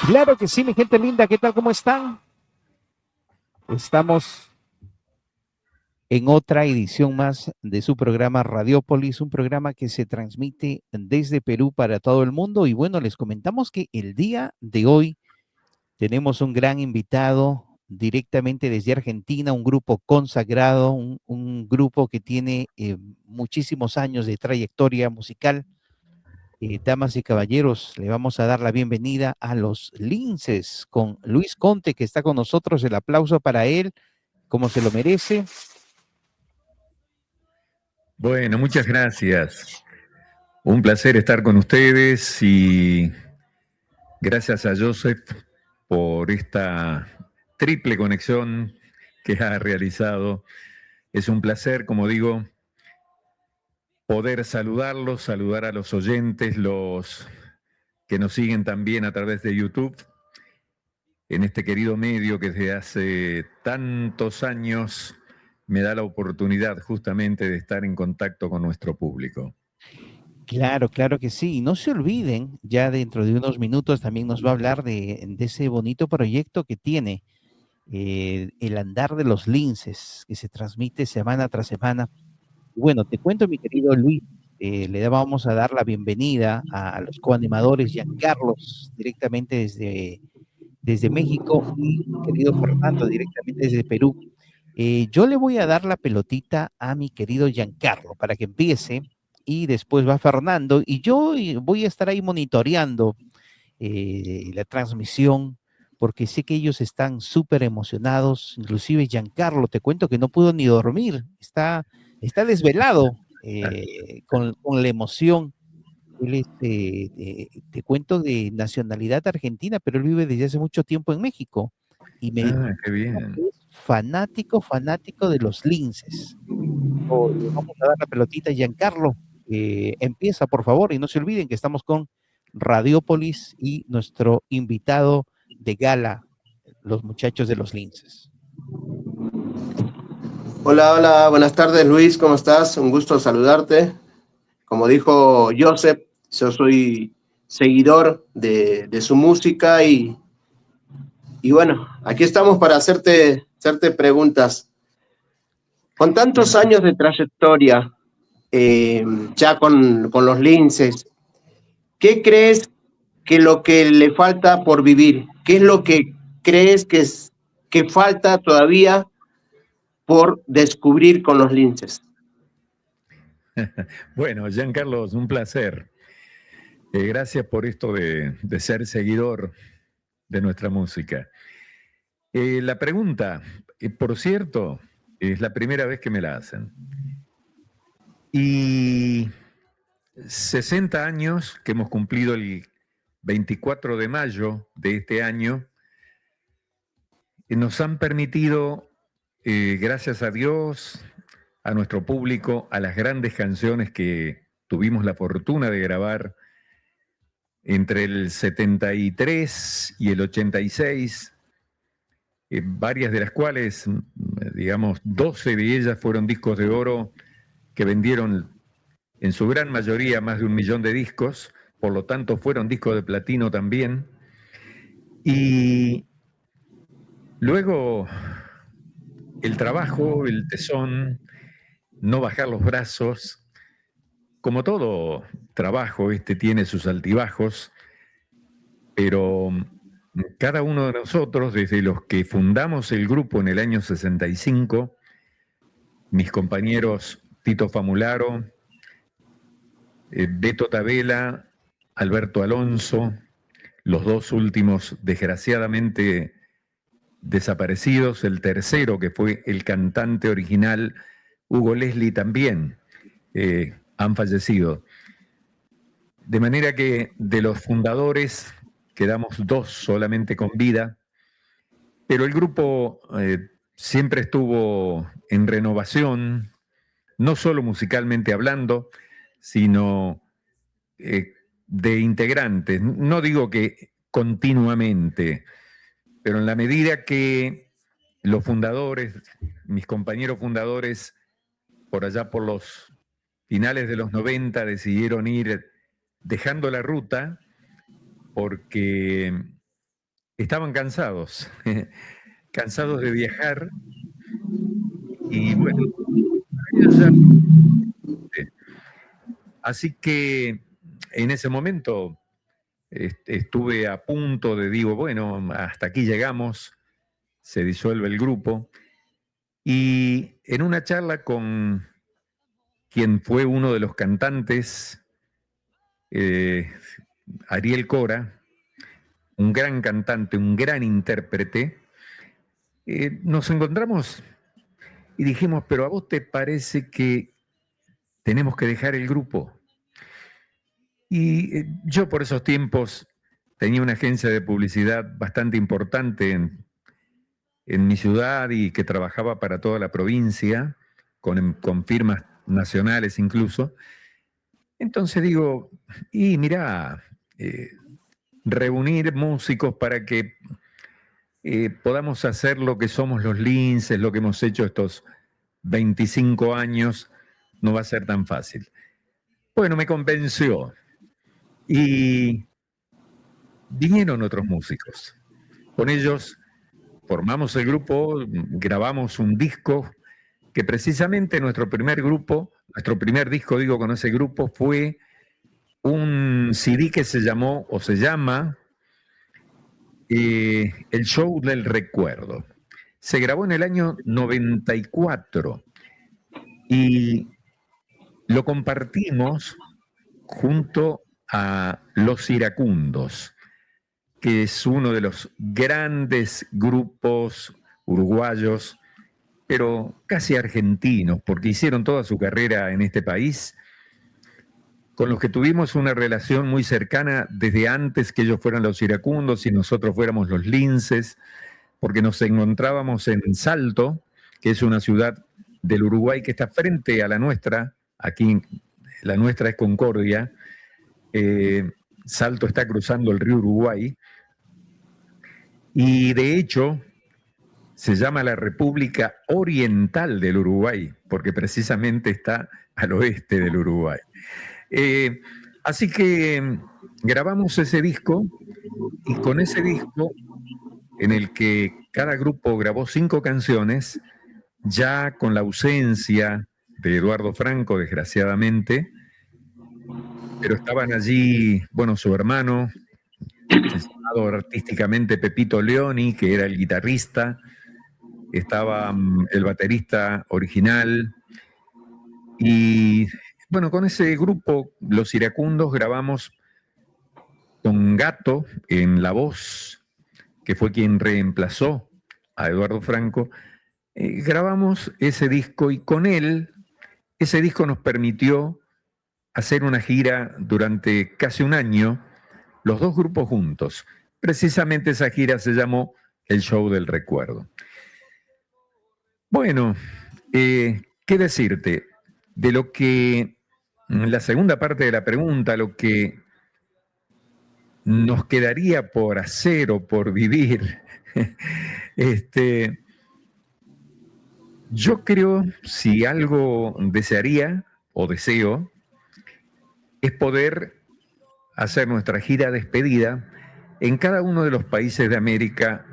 Claro que sí, mi gente linda, ¿qué tal? ¿Cómo están? Estamos en otra edición más de su programa Radiópolis, un programa que se transmite desde Perú para todo el mundo. Y bueno, les comentamos que el día de hoy tenemos un gran invitado directamente desde Argentina, un grupo consagrado, un grupo que tiene muchísimos años de trayectoria musical. Damas y caballeros, le vamos a dar la bienvenida a los Linces con Luis Conte, que está con nosotros. El aplauso para él, como se lo merece. Bueno, muchas gracias. Un placer estar con ustedes y gracias a Joseph por esta triple conexión que ha realizado. Es un placer, como digo, poder saludarlos, saludar a los oyentes, los que nos siguen también a través de YouTube, en este querido medio que desde hace tantos años me da la oportunidad justamente de estar en contacto con nuestro público. Claro, claro que sí. Y no se olviden, ya dentro de unos minutos también nos va a hablar de ese bonito proyecto que tiene el andar de los linces, que se transmite semana tras semana. Bueno, te cuento, mi querido Luis, le vamos a dar la bienvenida a los coanimadores Giancarlos, directamente desde México, y mi querido Fernando, directamente desde Perú. Yo le voy a dar la pelotita a mi querido Giancarlo para que empiece y después va Fernando y yo voy a estar ahí monitoreando la transmisión porque sé que ellos están súper emocionados, inclusive Giancarlo, te cuento que no pudo ni dormir, está desvelado con la emoción. Él es, te cuento, de nacionalidad argentina, pero él vive desde hace mucho tiempo en México y me Ah, qué bien. es fanático de los linces. Le vamos a dar la pelotita a Giancarlo. Empieza, por favor, y no se olviden que estamos con Radiópolis y nuestro invitado de gala, los muchachos de los linces. Hola, hola, buenas tardes Luis, ¿cómo estás? Un gusto saludarte. Como dijo Joseph, yo soy seguidor de su música y bueno, aquí estamos para hacerte preguntas. Con tantos Bueno, años de trayectoria, ya con los linces, ¿qué crees que lo que le falta por vivir? ¿Qué es lo que crees que falta todavía por descubrir con los linces? bueno, Giancarlos, un placer. Gracias por esto de ser seguidor de nuestra música. La pregunta, por cierto, es la primera vez que me la hacen. Y 60 años que hemos cumplido el 24 de mayo de este año, nos han permitido, gracias a Dios, a nuestro público, a las grandes canciones que tuvimos la fortuna de grabar entre el 73 y el 86, varias de las cuales, digamos, 12 de ellas fueron discos de oro que vendieron en su gran mayoría más de 1 millón de discos, por lo tanto fueron discos de platino también. Y luego el trabajo, el tesón, no bajar los brazos, como todo trabajo, este tiene sus altibajos, pero cada uno de nosotros, desde los que fundamos el grupo en el año 65, mis compañeros Tito Famularo, Beto Tabela, Alberto Alonso, los dos últimos desgraciadamente desaparecidos, el tercero que fue el cantante original, Hugo Leslie también, han fallecido. De manera que de los fundadores quedamos dos solamente con vida, pero el grupo siempre estuvo en renovación, no solo musicalmente hablando, sino de integrantes. No digo que continuamente, pero en la medida que los fundadores, mis compañeros fundadores, por allá por los finales de los 90 decidieron ir dejando la ruta porque estaban cansados, cansados de viajar, y bueno, ellos ya... Así que en ese momento estuve a punto de, digo, bueno, hasta aquí llegamos, se disuelve el grupo, y en una charla con quien fue uno de los cantantes, Ariel Cora, un gran cantante, un gran intérprete, nos encontramos y dijimos, pero ¿a vos te parece que tenemos que dejar el grupo? Y yo por esos tiempos tenía una agencia de publicidad bastante importante en mi ciudad y que trabajaba para toda la provincia, con firmas nacionales incluso. Entonces digo, y mirá, reunir músicos para que podamos hacer lo que somos los Linces, lo que hemos hecho estos 25 años, no va a ser tan fácil. Bueno, me convenció. Y vinieron otros músicos. Con ellos formamos el grupo, grabamos un disco que precisamente nuestro primer disco, digo, con ese grupo fue un CD que se llamó, o se llama, El Show del Recuerdo. Se grabó en el año 94 y lo compartimos junto a Los Iracundos, que es uno de los grandes grupos uruguayos, pero casi argentinos, porque hicieron toda su carrera en este país, con los que tuvimos una relación muy cercana desde antes que ellos fueran Los Iracundos y nosotros fuéramos los Linces, porque nos encontrábamos en Salto, que es una ciudad del Uruguay que está frente a la nuestra. Aquí la nuestra es Concordia. Salto está cruzando el río Uruguay. Y de hecho, se llama la República Oriental del Uruguay, porque precisamente está al oeste del Uruguay. Así que grabamos ese disco, y con ese disco, en el que cada grupo grabó 5 canciones, ya con la ausencia de Eduardo Franco, desgraciadamente, pero estaban allí, bueno, su hermano, llamado artísticamente Pepito Leoni, que era el guitarrista, estaba el baterista original, y bueno, con ese grupo, Los Iracundos, grabamos con Gato en la voz, que fue quien reemplazó a Eduardo Franco. Grabamos ese disco, y con él, ese disco nos permitió hacer una gira durante casi un año, los dos grupos juntos. Precisamente esa gira se llamó El Show del Recuerdo. Bueno, ¿qué decirte? De lo que, la segunda parte de la pregunta, lo que nos quedaría por hacer o por vivir, yo creo, si algo desearía o deseo, es poder hacer nuestra gira despedida en cada uno de los países de América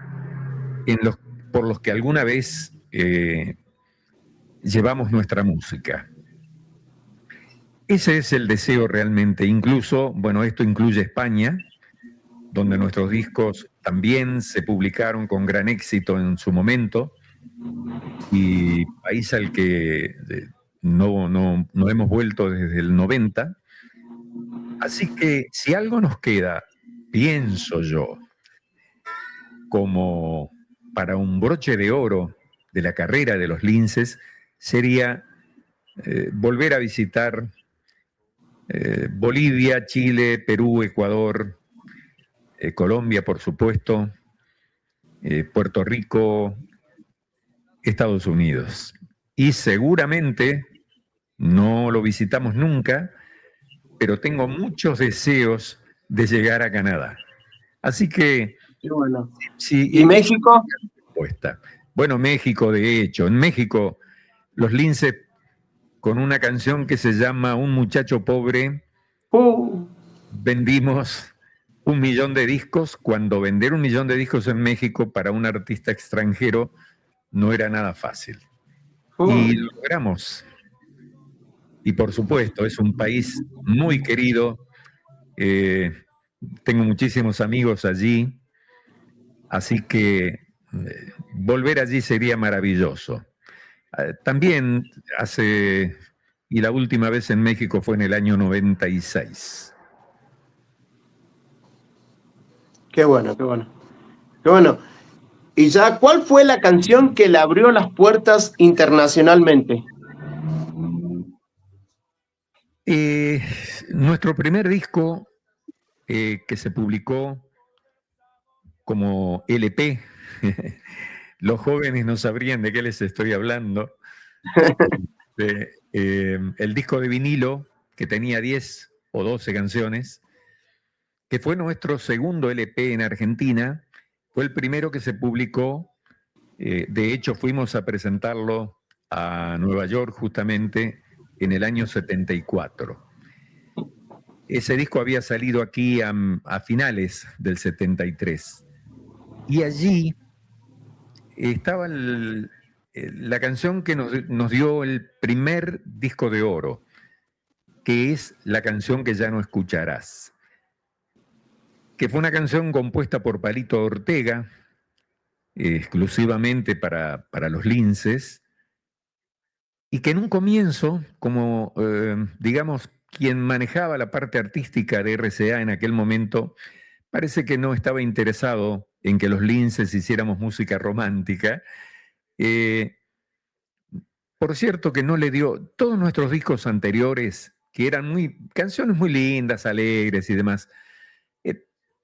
por los que alguna vez llevamos nuestra música. Ese es el deseo realmente. Incluso, bueno, esto incluye España, donde nuestros discos también se publicaron con gran éxito en su momento, y país al que no hemos vuelto desde el 90. Así que si algo nos queda, pienso yo, como para un broche de oro de la carrera de los Linces, sería volver a visitar Bolivia, Chile, Perú, Ecuador, Colombia, por supuesto, Puerto Rico, Estados Unidos. Y seguramente no lo visitamos nunca, pero tengo muchos deseos de llegar a Canadá. Así que... Qué bueno. Sí, ¿Y México? Bueno, México, de hecho. En México, los Linces, con una canción que se llama Un muchacho pobre, vendimos 1 millón de discos, cuando vender 1 millón de discos en México para un artista extranjero no era nada fácil. Y lo logramos. Y por supuesto, es un país muy querido. Tengo muchísimos amigos allí, así que volver allí sería maravilloso. También y la última vez en México fue en el año 96. Qué bueno, qué bueno. Qué bueno. Y ya, ¿cuál fue la canción que le abrió las puertas internacionalmente? Nuestro primer disco que se publicó como LP, los jóvenes no sabrían de qué les estoy hablando. El disco de vinilo, que tenía 10 o 12 canciones, que fue nuestro segundo LP en Argentina, fue el primero que se publicó. De hecho, fuimos a presentarlo a Nueva York justamente en el año 74. Ese disco había salido aquí a finales del 73. Y allí estaba la canción que nos dio el primer disco de oro, que es la canción que ya no escucharás, que fue una canción compuesta por Palito Ortega, exclusivamente para los linces, y que en un comienzo, como digamos, quien manejaba la parte artística de RCA en aquel momento, parece que no estaba interesado en que los linces hiciéramos música romántica. Por cierto que no le dio todos nuestros discos anteriores, que eran canciones muy lindas, alegres y demás,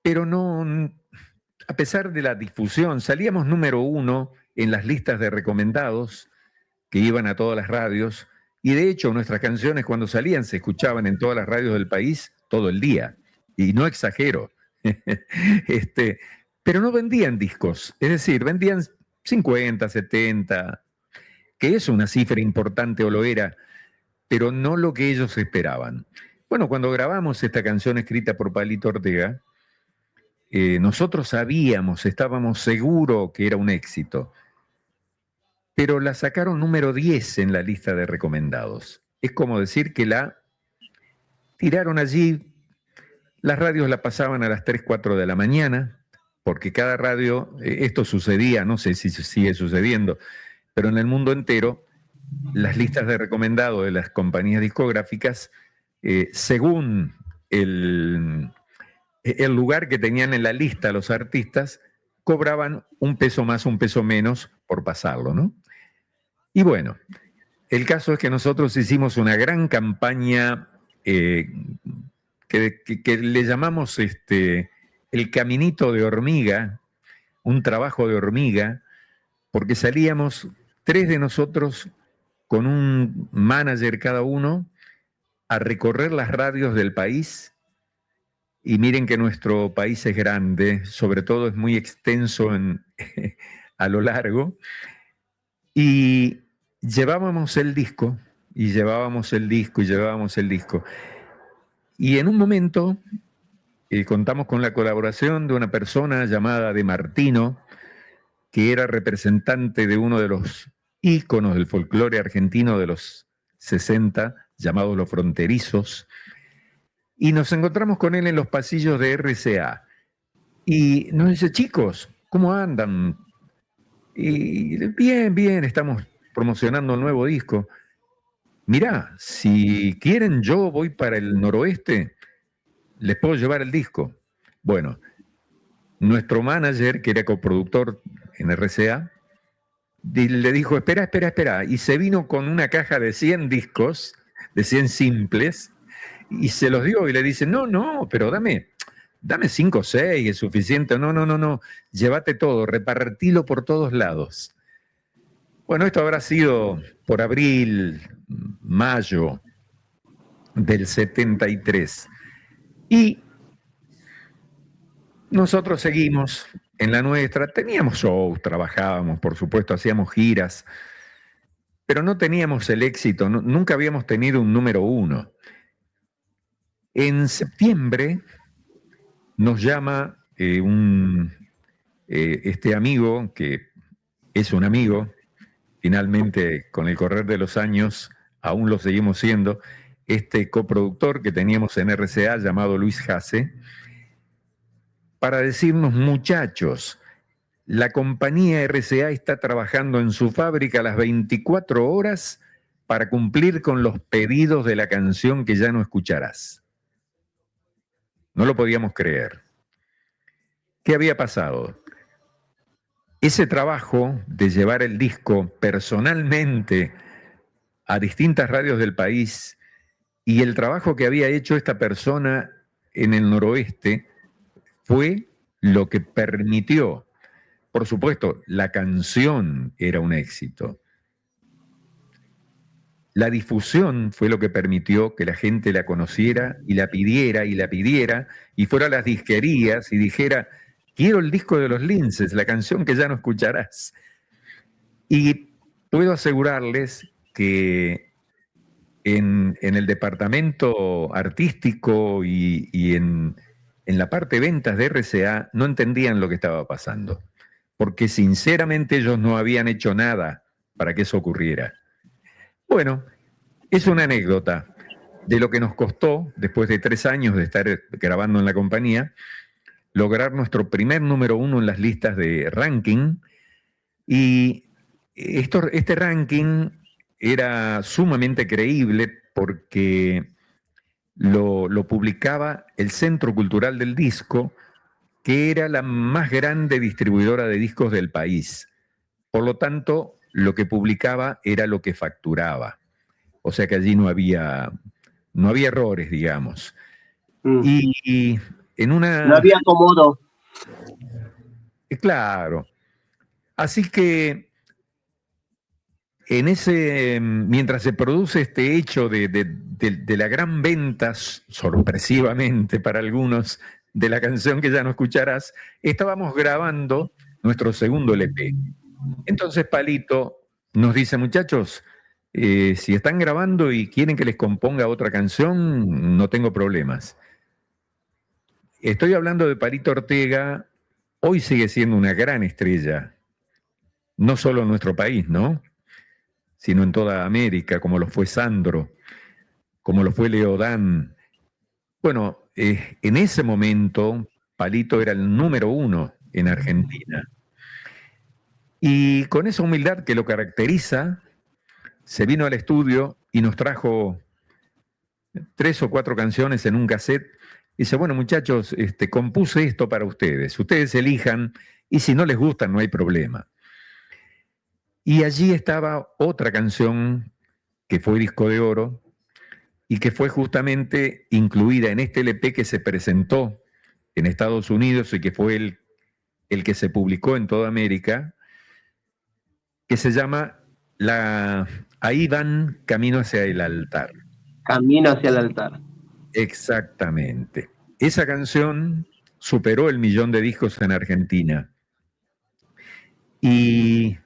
pero no, a pesar de la difusión, salíamos número 1 en las listas de recomendados que iban a todas las radios, y de hecho nuestras canciones cuando salían se escuchaban en todas las radios del país todo el día, y no exagero. Pero no vendían discos, es decir, vendían 50, 70, que es una cifra importante o lo era, pero no lo que ellos esperaban. Bueno, cuando grabamos esta canción escrita por Palito Ortega, nosotros estábamos seguros que era un éxito, pero la sacaron número 10 en la lista de recomendados. Es como decir que la tiraron allí, las radios la pasaban a las 3, 4 de la mañana, porque cada radio, esto sucedía, no sé si sigue sucediendo, pero en el mundo entero, las listas de recomendados de las compañías discográficas, según el lugar que tenían en la lista los artistas, cobraban un peso más, un peso menos por pasarlo, ¿no? Y bueno, el caso es que nosotros hicimos una gran campaña que le llamamos el caminito de hormiga, un trabajo de hormiga, porque salíamos 3 de nosotros con un manager cada uno a recorrer las radios del país. Y miren que nuestro país es grande, sobre todo es muy extenso a lo largo. Y llevábamos el disco, y llevábamos el disco, y llevábamos el disco. Y en un momento contamos con la colaboración de una persona llamada De Martino, que era representante de uno de los íconos del folclore argentino de los 60, llamados Los Fronterizos, y nos encontramos con él en los pasillos de RCA. Y nos dice, chicos, ¿cómo andan? Y bien, bien, estamos promocionando el nuevo disco. Mirá, si quieren yo voy para el noroeste, les puedo llevar el disco. Bueno, nuestro manager, que era coproductor en RCA, le dijo, espera, y se vino con una caja de 100 discos, de 100 simples, y se los dio y le dice, no, pero dame 5 o 6, es suficiente. No, llévate todo, repartilo por todos lados. Bueno, esto habrá sido por abril, mayo del 73. Y nosotros seguimos en la nuestra, teníamos shows, trabajábamos, por supuesto, hacíamos giras, pero no teníamos el éxito, nunca habíamos tenido un número 1. En septiembre nos llama este amigo, que es un amigo, finalmente con el correr de los años aún lo seguimos siendo, este coproductor que teníamos en RCA llamado Luis Jase, para decirnos: muchachos, la compañía RCA está trabajando en su fábrica las 24 horas para cumplir con los pedidos de la canción que ya no escucharás. No lo podíamos creer. ¿Qué había pasado? Ese trabajo de llevar el disco personalmente a distintas radios del país y el trabajo que había hecho esta persona en el noroeste fue lo que permitió. Por supuesto, la canción era un éxito. La difusión fue lo que permitió que la gente la conociera y la pidiera y fuera a las disquerías y dijera: quiero el disco de los Linces, la canción que ya no escucharás. Y puedo asegurarles que en el departamento artístico y en la parte de ventas de RCA no entendían lo que estaba pasando, porque sinceramente ellos no habían hecho nada para que eso ocurriera. Bueno, es una anécdota de lo que nos costó, después de 3 años de estar grabando en la compañía, lograr nuestro primer número 1 en las listas de ranking. Y este ranking era sumamente creíble porque lo publicaba el Centro Cultural del Disco, que era la más grande distribuidora de discos del país. Por lo tanto, lo que publicaba era lo que facturaba. O sea que allí no había errores, digamos. Y en una... No había acomodo. Claro. Así que mientras se produce este hecho de la gran venta, sorpresivamente para algunos, de la canción que ya no escucharás, estábamos grabando nuestro segundo LP. Entonces Palito nos dice: muchachos, si están grabando y quieren que les componga otra canción, no tengo problemas. Estoy hablando de Palito Ortega. Hoy sigue siendo una gran estrella, no solo en nuestro país, ¿no?, sino en toda América, como lo fue Sandro, como lo fue Leodán. Bueno, en ese momento Palito era el número 1 en Argentina. Y con esa humildad que lo caracteriza, se vino al estudio y nos trajo 3 o 4 canciones en un cassette. Y dice: bueno, muchachos, compuse esto para ustedes. Ustedes elijan y si no les gusta no hay problema. Y allí estaba otra canción que fue disco de oro y que fue justamente incluida en este LP que se presentó en Estados Unidos y que fue el que se publicó en toda América, que se llama Ahí van camino hacia el altar. Camino hacia el altar. Exactamente. Esa canción superó el 1.000.000 de discos en Argentina. Y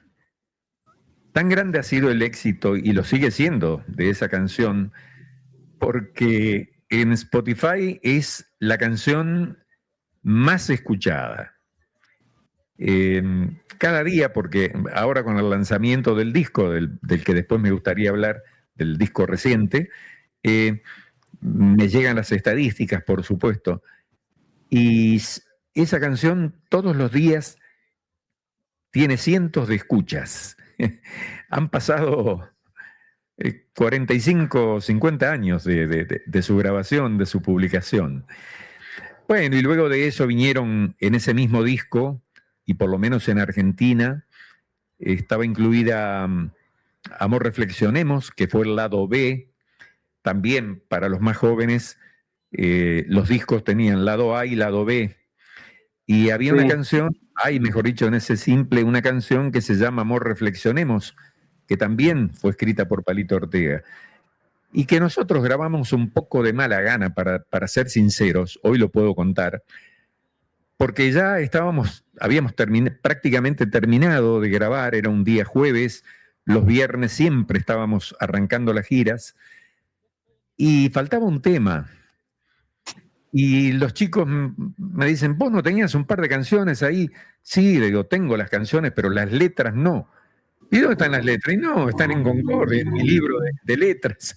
tan grande ha sido el éxito, y lo sigue siendo, de esa canción, porque en Spotify es la canción más escuchada. Cada día, porque ahora con el lanzamiento del disco, del que después me gustaría hablar, del disco reciente, me llegan las estadísticas, por supuesto, y esa canción todos los días tiene cientos de escuchas. Han pasado 45 o 50 años de su grabación, de su publicación. Bueno, y luego de eso vinieron en ese mismo disco, y por lo menos en Argentina, estaba incluida Amor Reflexionemos, que fue el lado B. También para los más jóvenes, los discos tenían lado A y lado B. Y había una canción, mejor dicho, en ese simple, una canción que se llama Amor Reflexionemos, que también fue escrita por Palito Ortega. Y que nosotros grabamos un poco de mala gana, para ser sinceros, hoy lo puedo contar, porque ya habíamos prácticamente terminado de grabar, era un día jueves, los viernes siempre estábamos arrancando las giras, y faltaba un tema. Y los chicos me dicen, vos no tenías un par de canciones ahí. Sí, le digo, tengo las canciones, pero las letras no. ¿Y dónde están las letras? Y no, están en Concordia, en mi libro de letras.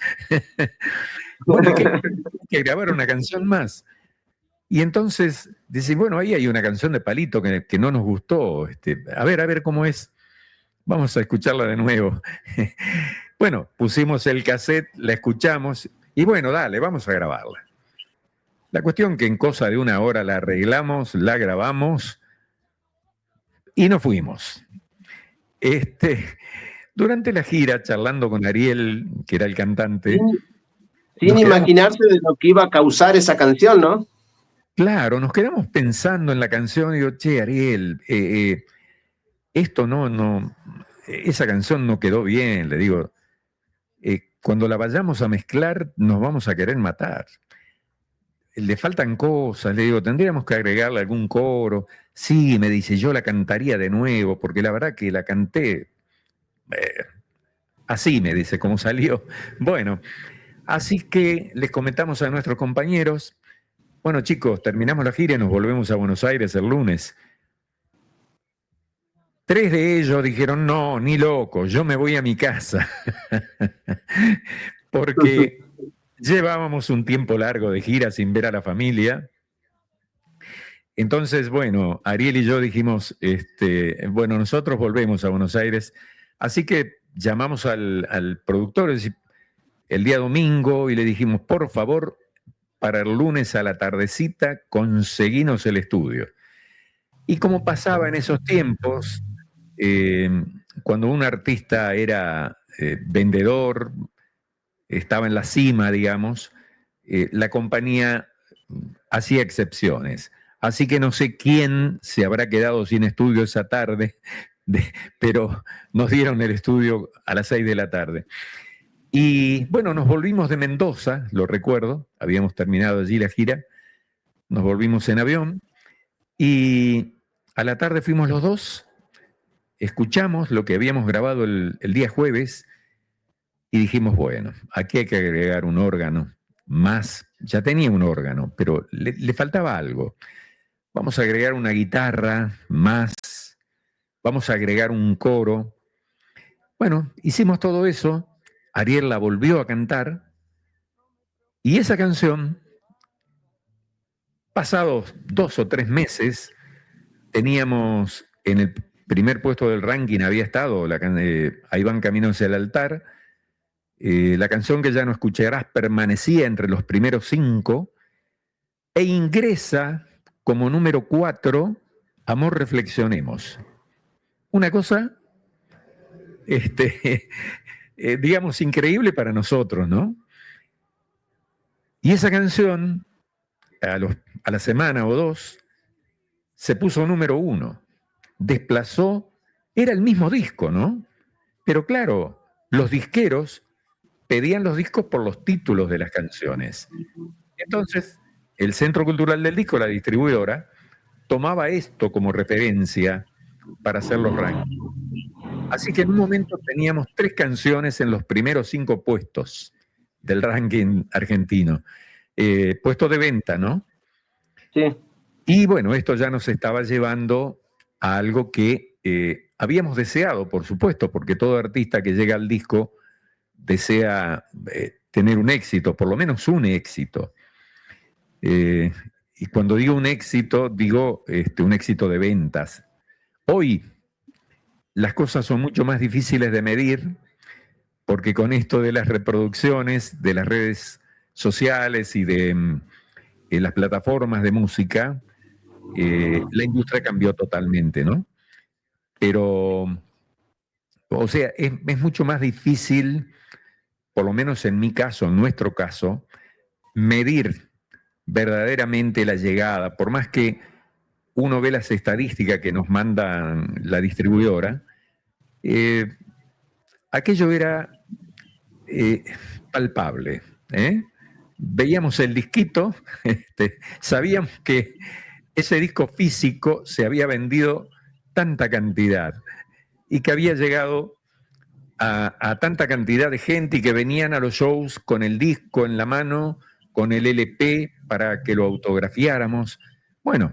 Bueno, hay que grabar una canción más. Y entonces dice, bueno, ahí hay una canción de Palito que no nos gustó. A ver cómo es. Vamos a escucharla de nuevo. Bueno, pusimos el cassette, la escuchamos y bueno, dale, vamos a grabarla. La cuestión que en cosa de una hora la arreglamos, la grabamos y nos fuimos. Durante la gira, charlando con Ariel, que era el cantante. Sin imaginarse de lo que iba a causar esa canción, ¿no? Claro, nos quedamos pensando en la canción y digo, che, Ariel, esto no, esa canción no quedó bien, le digo, cuando la vayamos a mezclar nos vamos a querer matar. Le faltan cosas, le digo, tendríamos que agregarle algún coro. Sí, me dice, yo la cantaría de nuevo, porque la verdad que la canté así, me dice, como salió. Bueno, así que les comentamos a nuestros compañeros, bueno chicos, terminamos la gira y nos volvemos a Buenos Aires el lunes. 3 de ellos dijeron, no, ni loco, yo me voy a mi casa. Porque llevábamos un tiempo largo de gira sin ver a la familia. Entonces, bueno, Ariel y yo dijimos, bueno, nosotros volvemos a Buenos Aires. Así que llamamos al productor el día domingo y le dijimos, por favor, para el lunes a la tardecita, conseguinos el estudio. Y como pasaba en esos tiempos, cuando un artista era vendedor, estaba en la cima, digamos, la compañía hacía excepciones. Así que no sé quién se habrá quedado sin estudio esa tarde, pero nos dieron el estudio a las 6 de la tarde. Y bueno, nos volvimos de Mendoza, lo recuerdo, habíamos terminado allí la gira, nos volvimos en avión y a la tarde fuimos los dos, escuchamos lo que habíamos grabado el día jueves y dijimos, bueno, aquí hay que agregar un órgano más, ya tenía un órgano, pero le faltaba algo. Vamos a agregar una guitarra más, vamos a agregar un coro. Bueno, hicimos todo eso, Ariel la volvió a cantar y esa canción, pasados 2 o 3 meses, teníamos en el primer puesto del ranking, había estado Ahí van camino hacia el altar. La canción que ya no escucharás permanecía entre los primeros 5 e ingresa como número 4, Amor Reflexionemos. Una cosa, digamos, increíble para nosotros, ¿no? Y esa canción, a la semana o 2, se puso número 1. Desplazó, era el mismo disco, ¿no? Pero claro, los disqueros pedían los discos por los títulos de las canciones. Entonces, el Centro Cultural del Disco, la distribuidora, tomaba esto como referencia para hacer los rankings. Así que en un momento teníamos 3 canciones en los primeros 5 puestos del ranking argentino. Puesto de venta, ¿no? Sí. Y bueno, esto ya nos estaba llevando a algo que habíamos deseado, por supuesto, porque todo artista que llega al disco desea tener un éxito, por lo menos un éxito. Y cuando digo un éxito, digo un éxito de ventas. Hoy las cosas son mucho más difíciles de medir, porque con esto de las reproducciones, de las redes sociales y de las plataformas de música, la industria cambió totalmente, ¿no? Pero, o sea, es mucho más difícil, por lo menos en mi caso, en nuestro caso, medir verdaderamente la llegada, por más que uno ve las estadísticas que nos manda la distribuidora, aquello era palpable. Veíamos el disquito, sabíamos que ese disco físico se había vendido tanta cantidad y que había llegado a tanta cantidad de gente y que venían a los shows con el disco en la mano, con el LP para que lo autografiáramos. Bueno,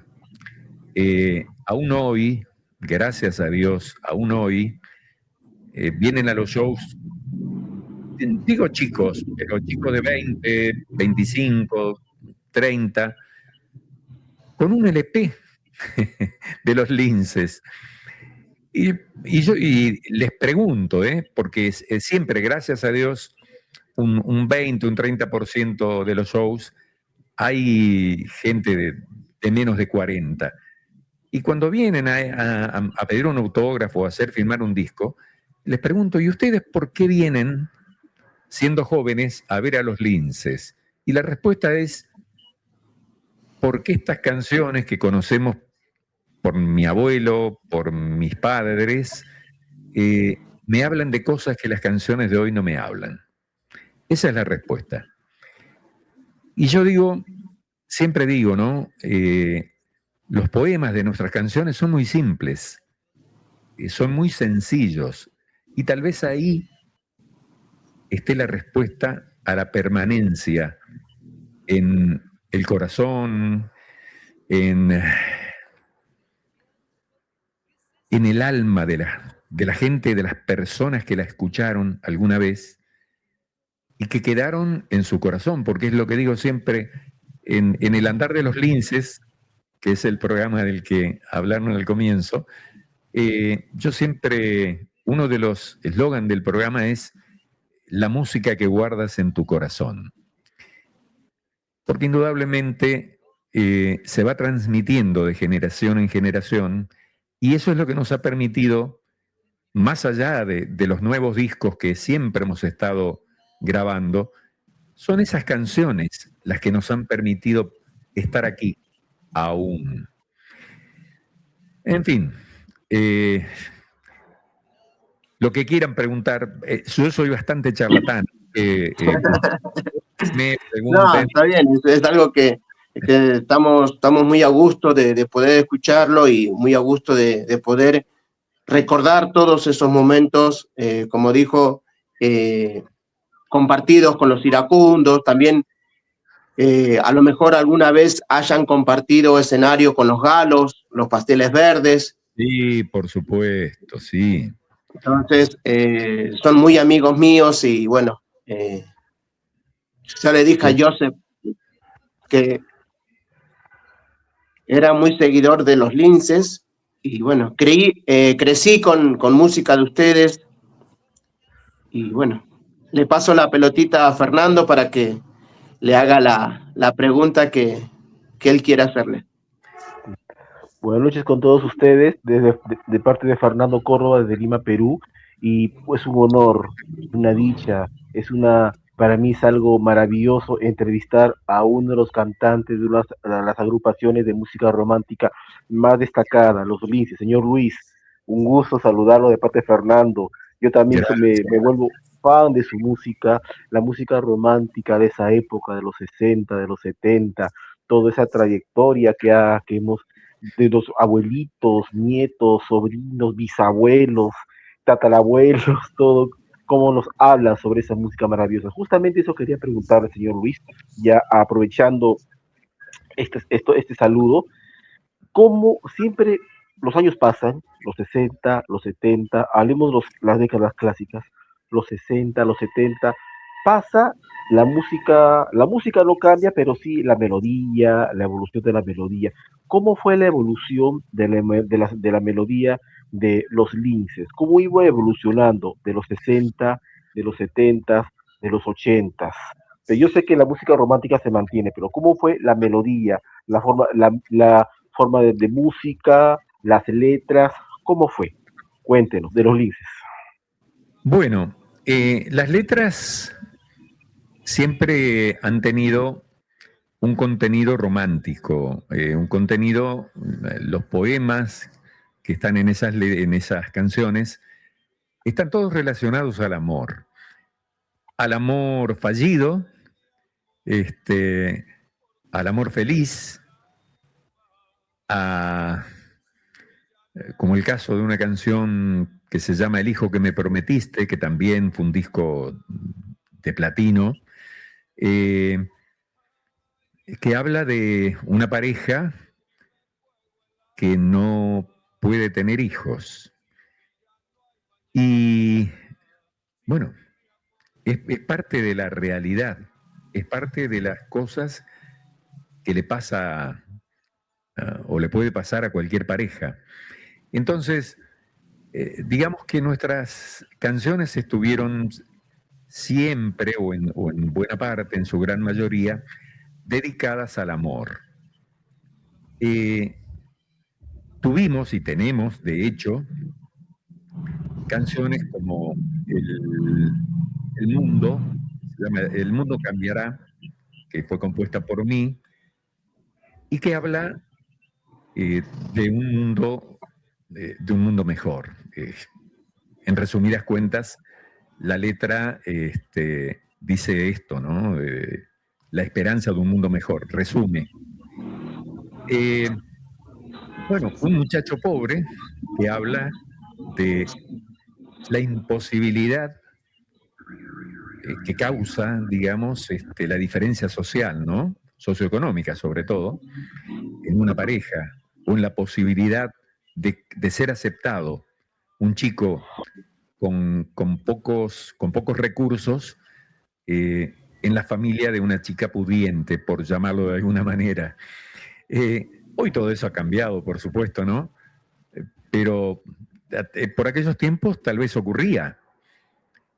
aún hoy, gracias a Dios, aún hoy, vienen a los shows, digo chicos, pero chicos de 20, 25, 30, con un LP de los Linces. Y les pregunto, porque siempre, gracias a Dios, un 20, un 30% de los shows hay gente de menos de 40. Y cuando vienen a pedir un autógrafo o a hacer firmar un disco, les pregunto, ¿y ustedes por qué vienen, siendo jóvenes, a ver a los Linces? Y la respuesta es, porque estas canciones que conocemos por mi abuelo, por mis padres, me hablan de cosas que las canciones de hoy no me hablan. Esa es la respuesta. Y yo digo, siempre digo, ¿no? Los poemas de nuestras canciones son muy simples, son muy sencillos, y tal vez ahí esté la respuesta a la permanencia en el corazón, en el alma de la gente, de las personas que la escucharon alguna vez y que quedaron en su corazón, porque es lo que digo siempre, en el andar de los linces, que es el programa del que hablaron al comienzo, yo siempre, uno de los eslogan del programa es la música que guardas en tu corazón. Porque indudablemente se va transmitiendo de generación en generación y eso es lo que nos ha permitido, más allá de los nuevos discos que siempre hemos estado grabando, son esas canciones las que nos han permitido estar aquí aún. En fin, lo que quieran preguntar, yo soy bastante charlatán. Me No, pregunten. está bien, es algo que estamos muy a gusto de poder escucharlo y muy a gusto de poder recordar todos esos momentos, como dijo, compartidos con los iracundos, también a lo mejor alguna vez hayan compartido escenario con los galos, los pasteles verdes. Sí, por supuesto, sí. Entonces, son muy amigos míos y bueno, ya le dije a Joseph que era muy seguidor de los Linces y bueno, crecí con música de ustedes y bueno, le paso la pelotita a Fernando para que le haga la pregunta que él quiere hacerle. Buenas noches con todos ustedes, de parte de Fernando Córdoba desde Lima, Perú, y pues un honor, una dicha, para mí es algo maravilloso entrevistar a uno de los cantantes de las agrupaciones de música romántica más destacadas, los Linces. Señor Luis, un gusto saludarlo de parte de Fernando. Yo también me vuelvo fan de su música, la música romántica de esa época, de los 60, de los 70, toda esa trayectoria que hemos de los abuelitos, nietos, sobrinos, bisabuelos, tatarabuelos, todo, cómo nos hablan sobre esa música maravillosa. Justamente eso quería preguntarle, señor Luis, ya aprovechando este saludo, cómo siempre los años pasan, los 60, los 70, hablemos las décadas clásicas, los 60, los 70, pasa la música no cambia, pero sí la melodía, la evolución de la melodía. ¿Cómo fue la evolución de la melodía de los Linces? ¿Cómo iba evolucionando de los 60, de los 70, de los 80? Yo sé que la música romántica se mantiene, pero ¿cómo fue la melodía, la forma de música, las letras? ¿Cómo fue? Cuéntenos, de los Linces. Bueno, las letras siempre han tenido un contenido romántico, un contenido, los poemas que están en esas canciones, están todos relacionados al amor fallido, al amor feliz, como el caso de una canción que se llama El hijo que me prometiste, que también fue un disco de platino, que habla de una pareja que no puede tener hijos. Y bueno, es parte de la realidad, es parte de las cosas que le pasa o le puede pasar a cualquier pareja. Entonces, digamos que nuestras canciones estuvieron siempre o en buena parte, en su gran mayoría, dedicadas al amor. Tuvimos y tenemos, de hecho, canciones como El Mundo, se llama El Mundo Cambiará, que fue compuesta por mí, y que habla de un mundo mejor. En resumidas cuentas, la letra dice esto, ¿no? La esperanza de un mundo mejor, resume. Bueno, un muchacho pobre que habla de la imposibilidad que causa, digamos, la diferencia social, ¿no? Socioeconómica, sobre todo, en una pareja, o en la posibilidad de ser aceptado. Un chico con pocos recursos en la familia de una chica pudiente, por llamarlo de alguna manera. Hoy todo eso ha cambiado, por supuesto, ¿no? Pero por aquellos tiempos tal vez ocurría.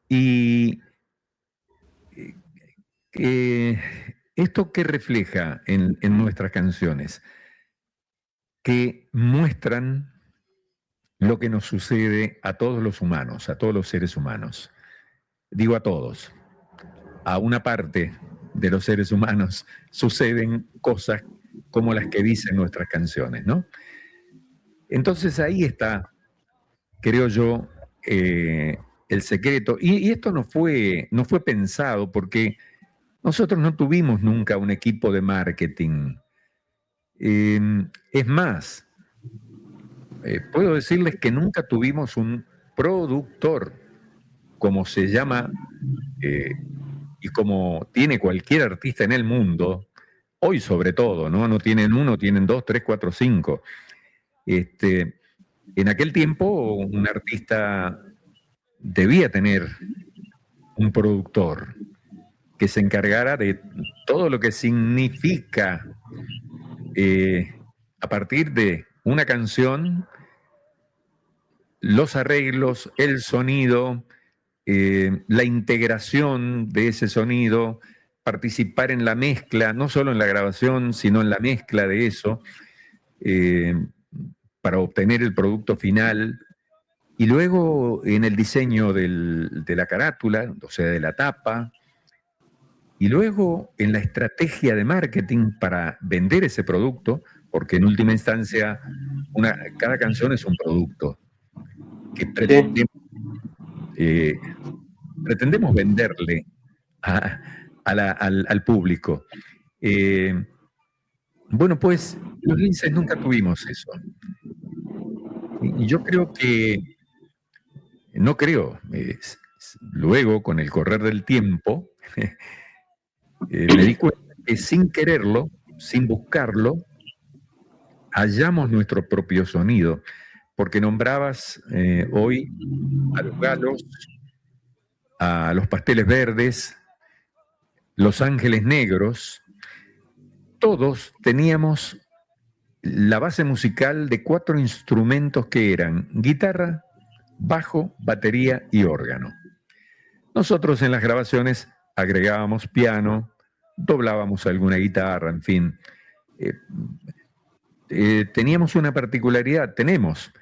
Y ¿esto qué refleja en nuestras canciones? Que muestran lo que nos sucede a todos los humanos, a todos los seres humanos. Digo a todos. A una parte de los seres humanos suceden cosas como las que dicen nuestras canciones, ¿no? Entonces ahí está, creo yo, el secreto. Y esto no fue pensado porque nosotros no tuvimos nunca un equipo de marketing. Es más, puedo decirles que nunca tuvimos un productor, como se llama y como tiene cualquier artista en el mundo, hoy sobre todo, ¿no? No tienen uno, tienen 2, 3, 4, 5. En aquel tiempo un artista debía tener un productor que se encargara de todo lo que significa a partir de una canción, los arreglos, el sonido, la integración de ese sonido, participar en la mezcla, no solo en la grabación, sino en la mezcla de eso, para obtener el producto final. Y luego en el diseño de la carátula, o sea, de la tapa, y luego en la estrategia de marketing para vender ese producto, porque en última instancia cada canción es un producto que pretendemos venderle al público. Bueno, pues los Linces nunca tuvimos eso. Y yo creo que, no creo, luego con el correr del tiempo, me di cuenta que sin quererlo, sin buscarlo, hallamos nuestro propio sonido, porque nombrabas hoy a los Galos, a los Pasteles Verdes, Los Ángeles Negros. Todos teníamos la base musical de 4 instrumentos que eran guitarra, bajo, batería y órgano. Nosotros en las grabaciones agregábamos piano, doblábamos alguna guitarra, en fin. Teníamos una particularidad, tenemos,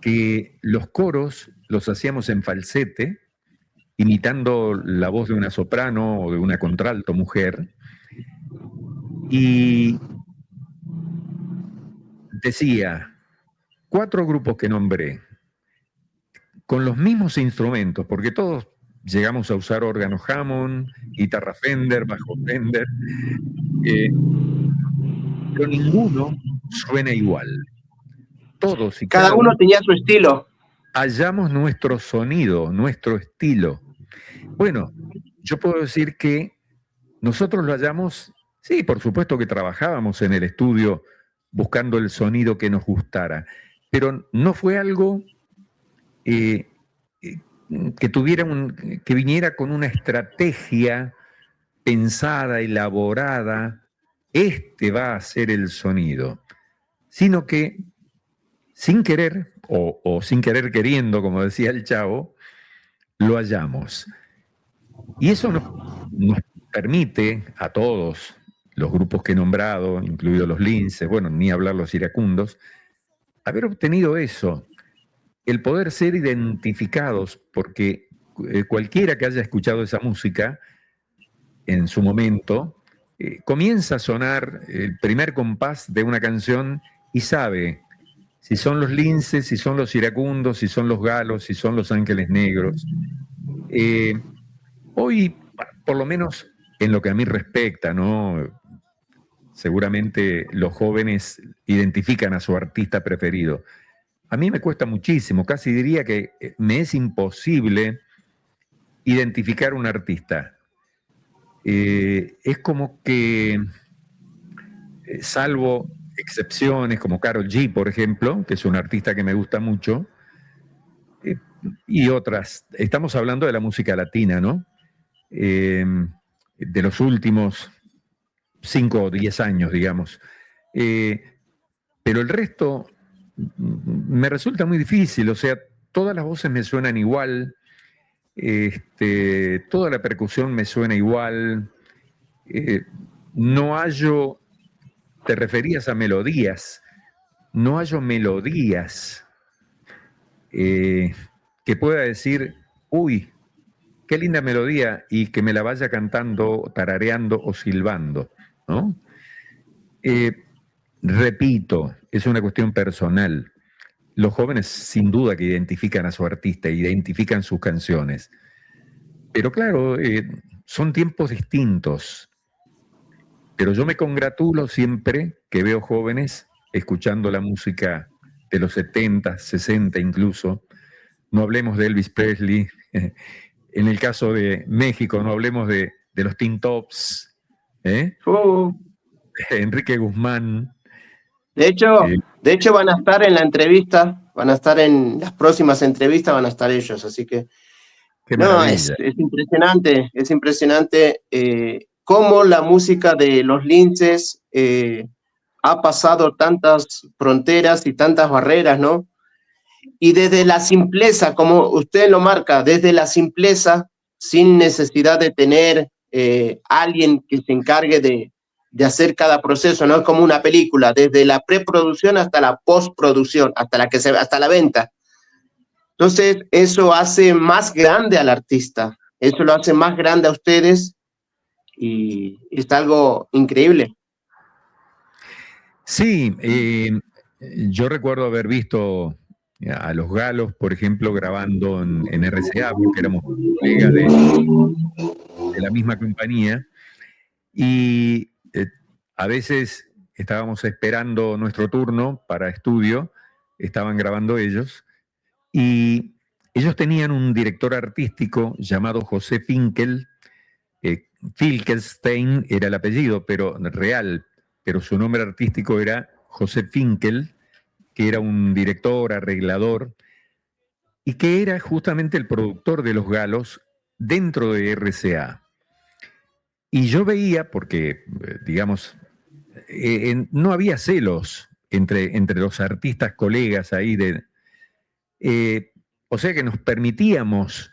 que los coros los hacíamos en falsete, imitando la voz de una soprano o de una contralto mujer, y decía, 4 grupos que nombré, con los mismos instrumentos, porque todos llegamos a usar órgano Hammond, guitarra Fender, bajo Fender, pero ninguno suena igual. Todos y cada uno tenía su estilo. Hallamos nuestro sonido, nuestro estilo. Bueno, yo puedo decir que nosotros lo hallamos, sí, por supuesto que trabajábamos en el estudio buscando el sonido que nos gustara. Pero no fue algo que viniera con una estrategia pensada, elaborada, este va a ser el sonido, sino que sin querer, o sin querer queriendo, como decía el Chavo, lo hallamos. Y eso nos permite a todos los grupos que he nombrado, incluidos los linces, bueno, ni hablar los iracundos, haber obtenido eso, el poder ser identificados, porque cualquiera que haya escuchado esa música en su momento, comienza a sonar el primer compás de una canción y sabe si son los linces, si son los iracundos, si son los galos, si son los ángeles negros. Hoy, por lo menos en lo que a mí respecta, ¿no? Seguramente los jóvenes identifican a su artista preferido. A mí me cuesta muchísimo, casi diría que me es imposible identificar un artista. Es como que, salvo excepciones como Karol G, por ejemplo, que es un artista que me gusta mucho, y otras, estamos hablando de la música latina, ¿no? De los últimos 5 o 10 años, digamos. Pero el resto me resulta muy difícil, o sea, todas las voces me suenan igual, toda la percusión me suena igual, no hallo, te referías a melodías, no hallo melodías que pueda decir, uy, qué linda melodía, y que me la vaya cantando, tarareando o silbando, ¿no? Repito, es una cuestión personal. Los jóvenes sin duda que identifican a su artista, identifican sus canciones. Pero claro, son tiempos distintos. Pero yo me congratulo siempre que veo jóvenes escuchando la música de los 70, 60 incluso. No hablemos de Elvis Presley. En el caso de México, no hablemos de los Teen Tops. Enrique Guzmán. De hecho van a estar en la entrevista, van a estar en las próximas entrevistas, van a estar ellos, así que no, es impresionante cómo la música de los linces ha pasado tantas fronteras y tantas barreras, ¿no? Y desde la simpleza, como usted lo marca, desde la simpleza, sin necesidad de tener alguien que se encargue de hacer cada proceso, no es como una película, desde la preproducción hasta la postproducción, hasta la venta. Entonces, eso hace más grande al artista, eso lo hace más grande a ustedes y es algo increíble. Sí, yo recuerdo haber visto a los Galos, por ejemplo, grabando en RCA, porque éramos colegas de la misma compañía, y a veces estábamos esperando nuestro turno para estudio, estaban grabando ellos, y ellos tenían un director artístico llamado José Finkel. Finkelstein era el apellido, pero real, pero su nombre artístico era José Finkel, que era un director, arreglador, y que era justamente el productor de Los Galos dentro de RCA. Y yo veía, porque, digamos, no había celos entre los artistas colegas ahí, o sea que nos permitíamos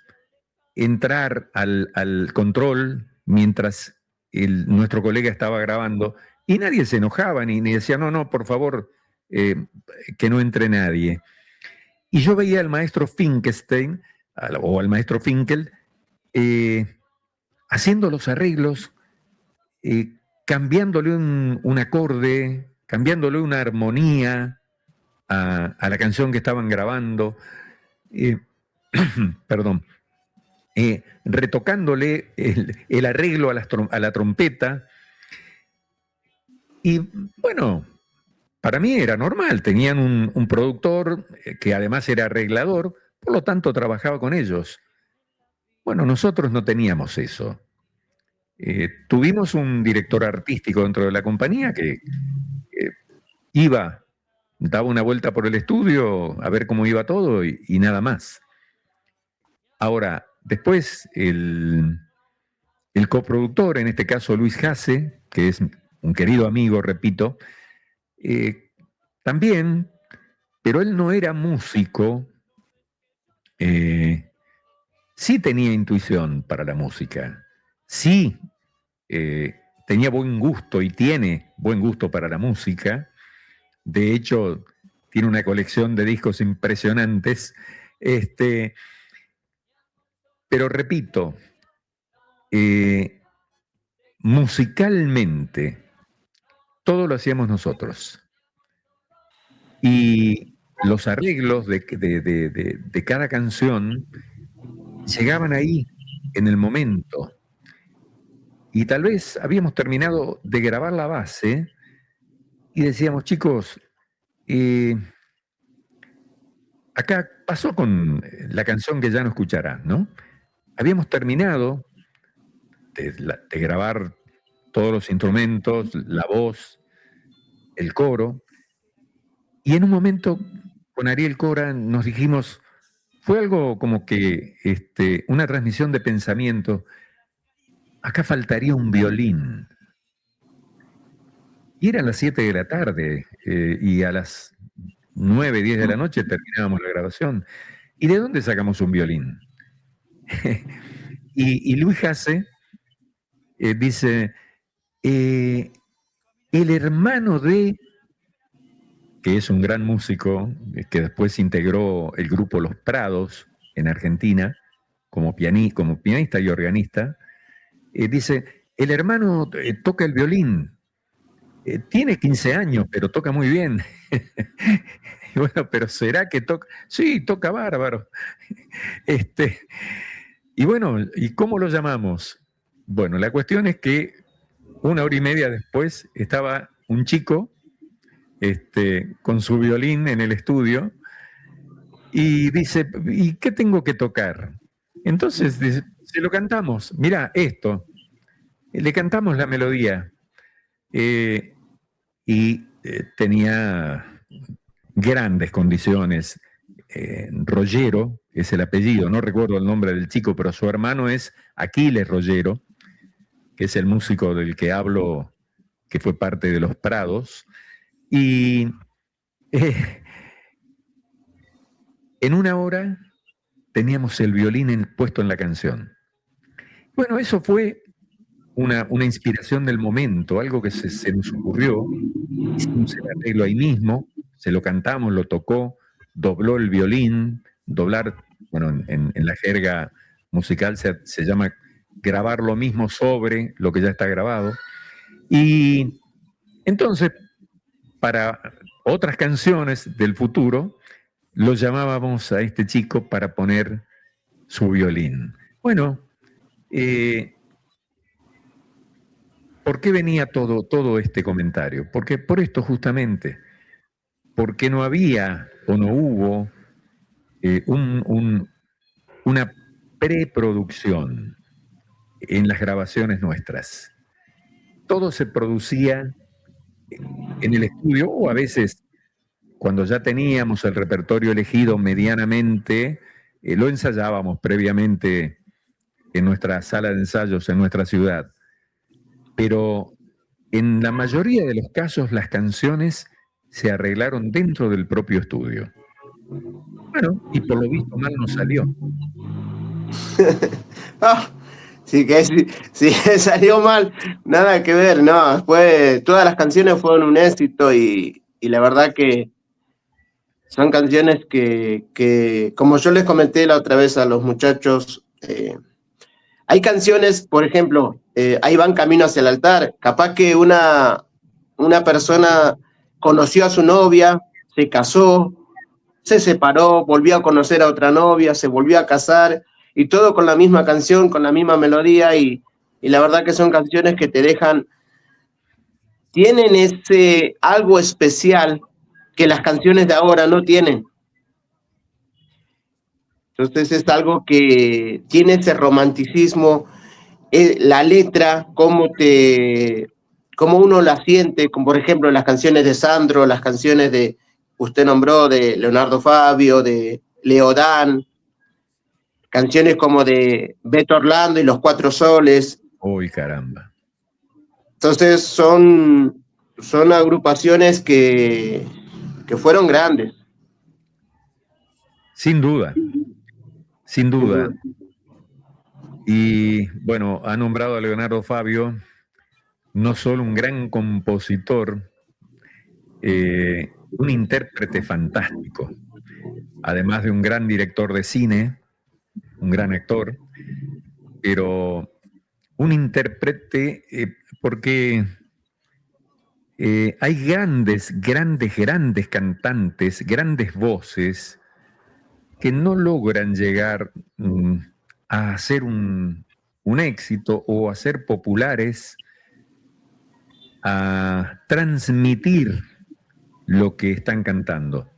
entrar al control mientras nuestro colega estaba grabando, y nadie se enojaba ni decía, no, por favor, que no entre nadie. Y yo veía al maestro Finkelstein, o al maestro Finkel, haciendo los arreglos, cambiándole un acorde, cambiándole una armonía a la canción que estaban grabando, perdón, retocándole el arreglo a la trompeta. Y bueno, para mí era normal, tenían un productor que además era arreglador, por lo tanto trabajaba con ellos. Bueno, nosotros no teníamos eso. Tuvimos un director artístico dentro de la compañía que iba, daba una vuelta por el estudio a ver cómo iba todo y nada más. Ahora, después el coproductor, en este caso Luis Hasse, que es un querido amigo, repito, también, pero él no era músico, sí tenía intuición para la música, sí tenía buen gusto y tiene buen gusto para la música. De hecho, tiene una colección de discos impresionantes. Pero repito, musicalmente, todo lo hacíamos nosotros. Y los arreglos de cada canción llegaban ahí, en el momento. Y tal vez habíamos terminado de grabar la base y decíamos, chicos, acá pasó con la canción que ya no escucharás, ¿no? Habíamos terminado de grabar todos los instrumentos, la voz, el coro, y en un momento con Ariel Cora nos dijimos, fue algo como que una transmisión de pensamiento, acá faltaría un violín. Y eran las 7 de la tarde y a las 9, 10 de la noche terminábamos la grabación. ¿Y de dónde sacamos un violín? y Luis Hasse dice, el hermano de, que es un gran músico, que después integró el grupo Los Prados en Argentina, como pianista y organista, dice, el hermano toca el violín, tiene 15 años, pero toca muy bien. Y bueno, pero ¿será que toca? Sí, toca bárbaro. Y bueno, ¿y cómo lo llamamos? Bueno, la cuestión es que 1 hora y media después estaba un chico con su violín en el estudio y dice, ¿y qué tengo que tocar? Entonces se lo cantamos, mirá, esto, le cantamos la melodía y tenía grandes condiciones. Rollero es el apellido, no recuerdo el nombre del chico, pero su hermano es Aquiles Rollero, que es el músico del que hablo, que fue parte de Los Prados, y en 1 hora teníamos el violín puesto en la canción. Bueno, eso fue una inspiración del momento, algo que se nos ocurrió, hicimos el arreglo ahí mismo, se lo cantamos, lo tocó, dobló el violín, doblar, bueno, en la jerga musical se llama grabar lo mismo sobre lo que ya está grabado. Y entonces, para otras canciones del futuro, lo llamábamos a este chico para poner su violín. Bueno, ¿por qué venía todo este comentario? Porque por esto justamente, porque no había o no hubo una preproducción en las grabaciones nuestras. Todo se producía en el estudio o a veces cuando ya teníamos el repertorio elegido medianamente, lo ensayábamos previamente en nuestra sala de ensayos, en nuestra ciudad. Pero en la mayoría de los casos las canciones se arreglaron dentro del propio estudio. Bueno, y por lo visto mal nos salió. Sí, que sí, salió mal, nada que ver, no, todas las canciones fueron un éxito y la verdad que son canciones que, como yo les comenté la otra vez a los muchachos, hay canciones, por ejemplo, ahí van camino hacia el altar, capaz que una persona conoció a su novia, se casó, se separó, volvió a conocer a otra novia, se volvió a casar, y todo con la misma canción, con la misma melodía, y la verdad que son canciones que te dejan, tienen ese algo especial que las canciones de ahora no tienen. Entonces es algo que tiene ese romanticismo, la letra, cómo te cómo uno la siente, como por ejemplo las canciones de Sandro, las canciones de, usted nombró, de Leonardo Fabio, de Leodán, canciones como de Beto Orlando y Los Cuatro Soles. Uy, caramba. Entonces son agrupaciones que fueron grandes. Sin duda, sin duda. Y bueno, ha nombrado a Leonardo Fabio, no solo un gran compositor, un intérprete fantástico, además de un gran director de cine, un gran actor, pero un intérprete porque hay grandes cantantes, grandes voces que no logran llegar a hacer un éxito o a ser populares, a transmitir lo que están cantando.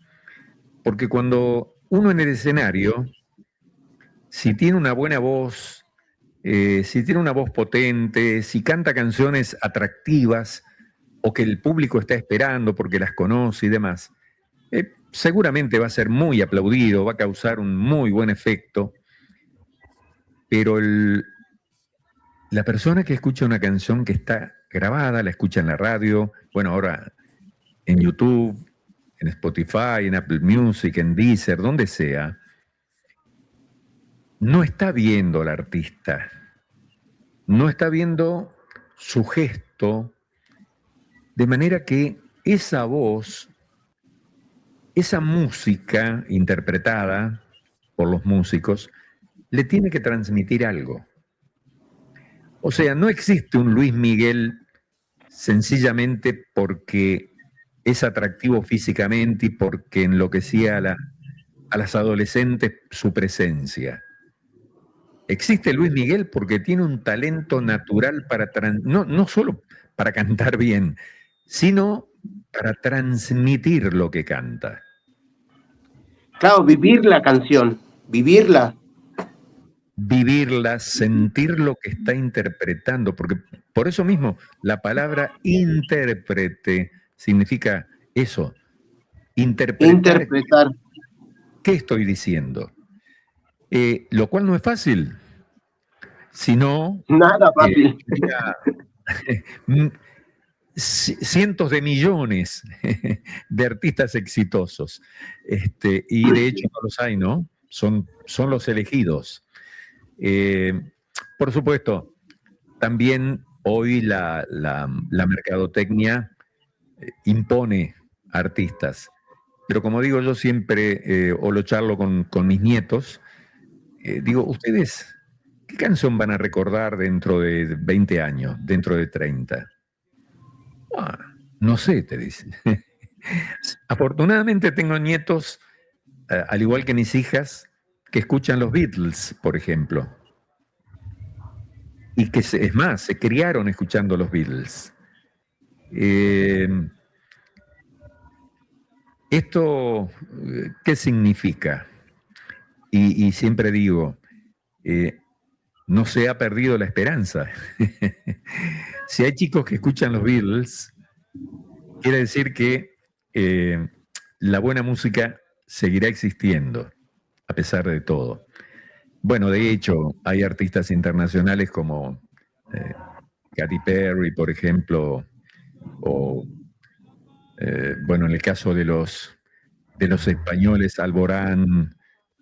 Porque cuando uno en el escenario, si tiene una buena voz, si tiene una voz potente, si canta canciones atractivas o que el público está esperando porque las conoce y demás, seguramente va a ser muy aplaudido, va a causar un muy buen efecto, pero la persona que escucha una canción que está grabada, la escucha en la radio, bueno, ahora en YouTube, en Spotify, en Apple Music, en Deezer, donde sea, no está viendo al artista, no está viendo su gesto, de manera que esa voz, esa música interpretada por los músicos, le tiene que transmitir algo. O sea, no existe un Luis Miguel sencillamente porque es atractivo físicamente y porque enloquecía a las adolescentes su presencia. Existe Luis Miguel porque tiene un talento natural para no solo para cantar bien, sino para transmitir lo que canta. Claro, vivir la canción, vivirla. Vivirla, sentir lo que está interpretando, porque por eso mismo la palabra intérprete significa eso, interpretar. ¿Qué estoy diciendo? Lo cual no es fácil, sino nada fácil. Cientos de millones de artistas exitosos, y de hecho no los hay, ¿no? Son los elegidos. Por supuesto, también hoy la mercadotecnia impone artistas, pero como digo yo siempre, o lo charlo con mis nietos, digo, ¿ustedes qué canción van a recordar dentro de 20 años, dentro de 30? No sé, te dicen. Afortunadamente tengo nietos, al igual que mis hijas, que escuchan los Beatles, por ejemplo. Y que, es más, se criaron escuchando los Beatles. ¿Esto qué significa? Y siempre digo, no se ha perdido la esperanza. Si hay chicos que escuchan los Beatles, quiere decir que la buena música seguirá existiendo, a pesar de todo. Bueno, de hecho, hay artistas internacionales como Katy Perry, por ejemplo, o, bueno, en el caso de los españoles, Alborán,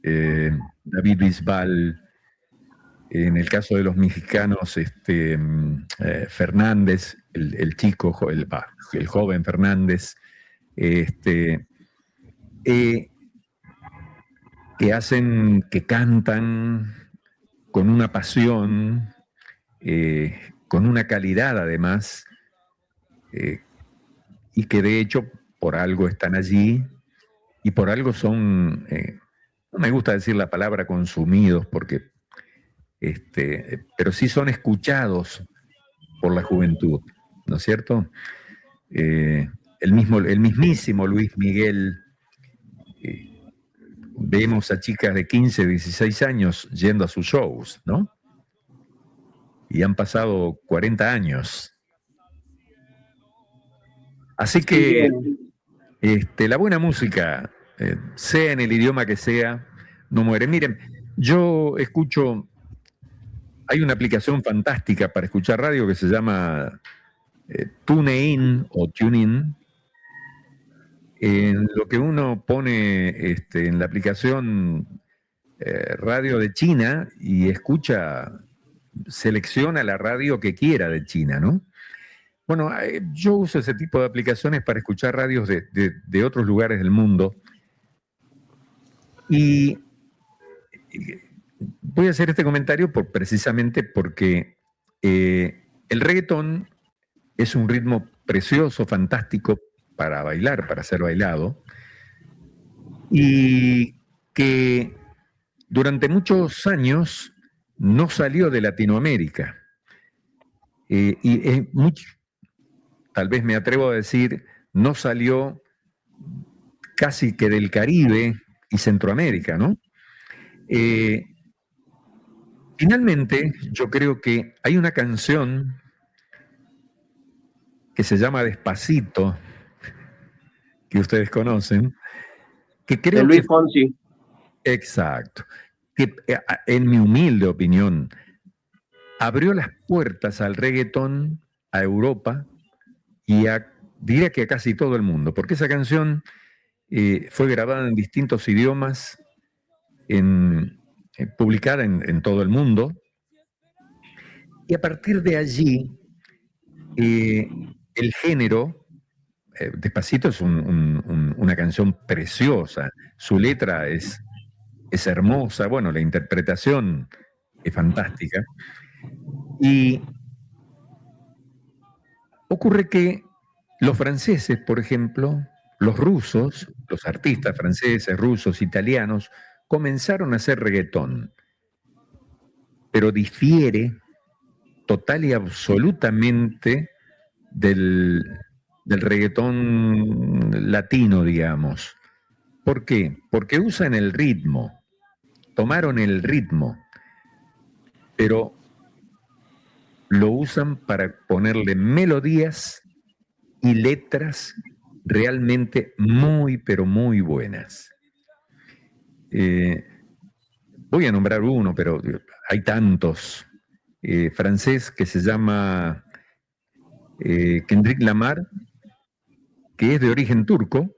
David Bisbal, en el caso de los mexicanos, Fernández, el chico, el joven Fernández, que cantan con una pasión, con una calidad además, y que de hecho por algo están allí y por algo son, no me gusta decir la palabra consumidos, porque, pero sí son escuchados por la juventud, ¿no es cierto? El mismísimo Luis Miguel, vemos a chicas de 15, 16 años yendo a sus shows, ¿no? Y han pasado 40 años. Así que la buena música, sea en el idioma que sea, no muere. Miren, yo escucho, hay una aplicación fantástica para escuchar radio que se llama TuneIn o TuneIn. En lo que uno pone en la aplicación radio de China y escucha, selecciona la radio que quiera de China, ¿no? Bueno, yo uso ese tipo de aplicaciones para escuchar radios de otros lugares del mundo. Y voy a hacer este comentario precisamente porque el reggaetón es un ritmo precioso, fantástico para bailar, para ser bailado, y que durante muchos años no salió de Latinoamérica. Tal vez me atrevo a decir, no salió casi que del Caribe y Centroamérica, ¿no? Finalmente, yo creo que hay una canción que se llama Despacito, que ustedes conocen, que creo de Luis Fonsi. Exacto. Que en mi humilde opinión, abrió las puertas al reggaetón, a Europa y diría que a casi todo el mundo, porque esa canción fue grabada en distintos idiomas, publicada en todo el mundo, y a partir de allí, el género, Despacito es una canción preciosa, su letra es hermosa, bueno, la interpretación es fantástica, y ocurre que los franceses, por ejemplo, los rusos, los artistas franceses, rusos, italianos, comenzaron a hacer reggaetón, pero difiere total y absolutamente del reggaetón latino, digamos. ¿Por qué? Porque usan el ritmo, tomaron el ritmo, pero lo usan para ponerle melodías y letras realmente muy, pero muy buenas. Voy a nombrar uno, pero hay tantos. Francés que se llama Kendrick Lamar, que es de origen turco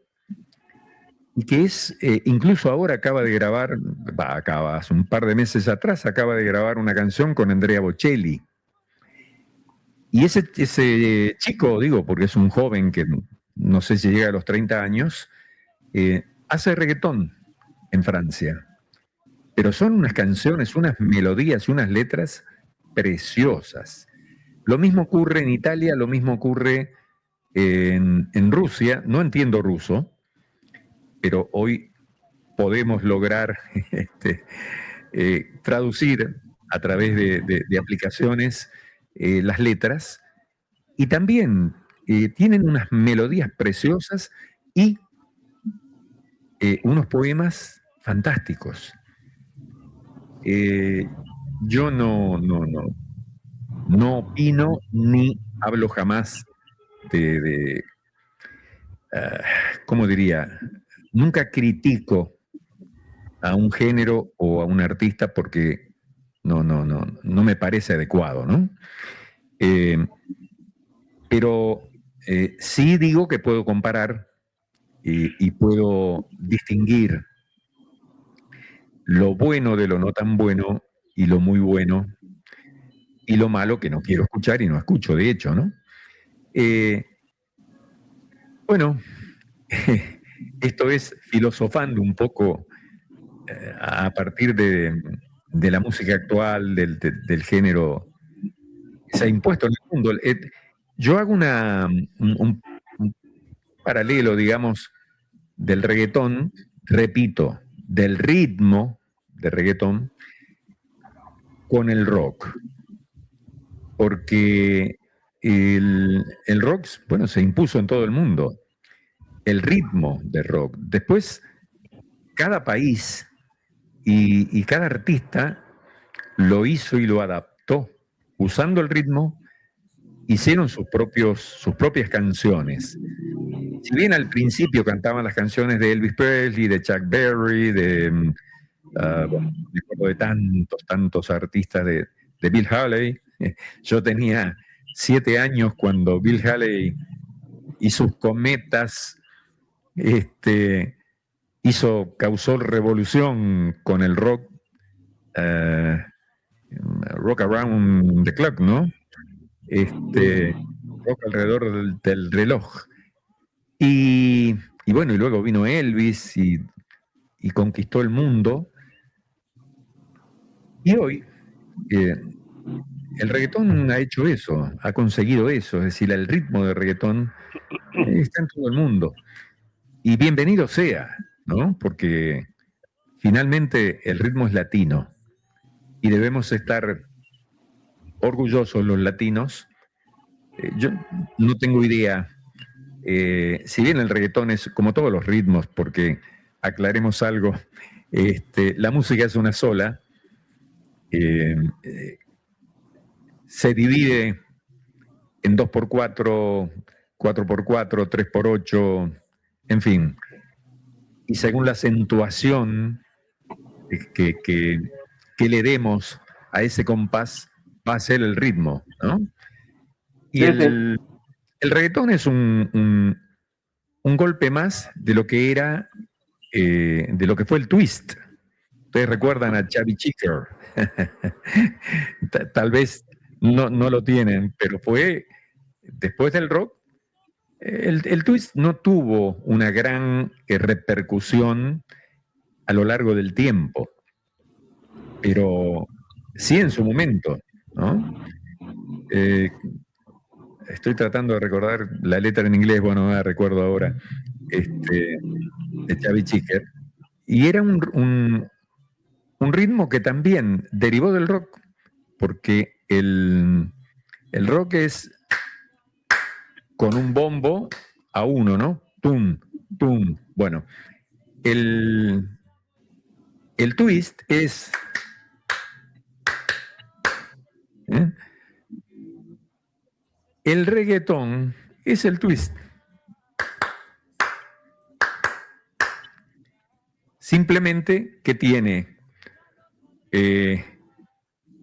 y que es, incluso ahora acaba de grabar, hace un par de meses atrás, acaba de grabar una canción con Andrea Bocelli. Y ese chico, digo, porque es un joven que no sé si llega a los 30 años, hace reggaetón en Francia. Pero son unas canciones, unas melodías y unas letras preciosas. Lo mismo ocurre en Italia, lo mismo ocurre en Rusia. No entiendo ruso, pero hoy podemos lograr traducir a través de aplicaciones las letras, y también tienen unas melodías preciosas y unos poemas fantásticos. Yo no opino ni hablo jamás ¿cómo diría? Nunca critico a un género o a un artista porque no me parece adecuado, ¿no? Pero sí digo que puedo comparar y puedo distinguir lo bueno de lo no tan bueno y lo muy bueno y lo malo que no quiero escuchar y no escucho, de hecho, ¿no? Bueno, esto es filosofando un poco a partir de la música actual, del género que se ha impuesto en el mundo. Yo hago un paralelo, digamos, del reggaetón, repito, del ritmo de reggaetón con el rock. Porque el rock, bueno, se impuso en todo el mundo. El ritmo de rock. Después, cada país y cada artista lo hizo y lo adaptó. Usando el ritmo, hicieron sus propias canciones. si bien al principio cantaban las canciones de Elvis Presley, de Chuck Berry, me acuerdo de tantos artistas, de Bill Haley. Yo tenía 7 años cuando Bill Haley y sus cometas causó revolución con el rock, rock around the clock, ¿no? Rock alrededor del reloj. Y bueno, y luego vino Elvis y conquistó el mundo. Y hoy el reggaetón ha hecho eso, ha conseguido eso, es decir, el ritmo de reggaetón está en todo el mundo. Y bienvenido sea, ¿no? Porque finalmente el ritmo es latino y debemos estar orgullosos los latinos. Yo no tengo idea, si bien el reggaetón es como todos los ritmos, porque aclaremos algo, la música es una sola, se divide en 2x4, 4x4, 3x8, en fin. Y según la acentuación que le demos a ese compás, va a ser el ritmo, ¿no? Y el reggaetón es un golpe más de lo que era, de lo que fue el twist. Ustedes recuerdan a Chubby Checker. Tal vez no lo tienen, pero fue después del rock. El twist no tuvo una gran repercusión a lo largo del tiempo, pero sí en su momento, ¿no? Estoy tratando de recordar la letra en inglés, bueno, no la recuerdo ahora, de Chubby Checker, y era un ritmo que también derivó del rock, porque el rock es con un bombo a uno, ¿no? Tum, tum. Bueno, el twist es... El reggaetón es el twist. Simplemente que tiene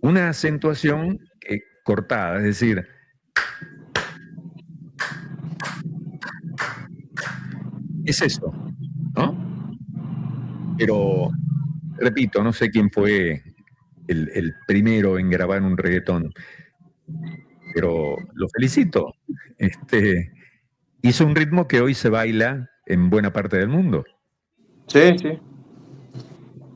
una acentuación cortada, es decir, es eso, ¿no? Pero, repito, no sé quién fue el primero en grabar un reggaetón, pero lo felicito. Hizo un ritmo que hoy se baila en buena parte del mundo. Sí, sí.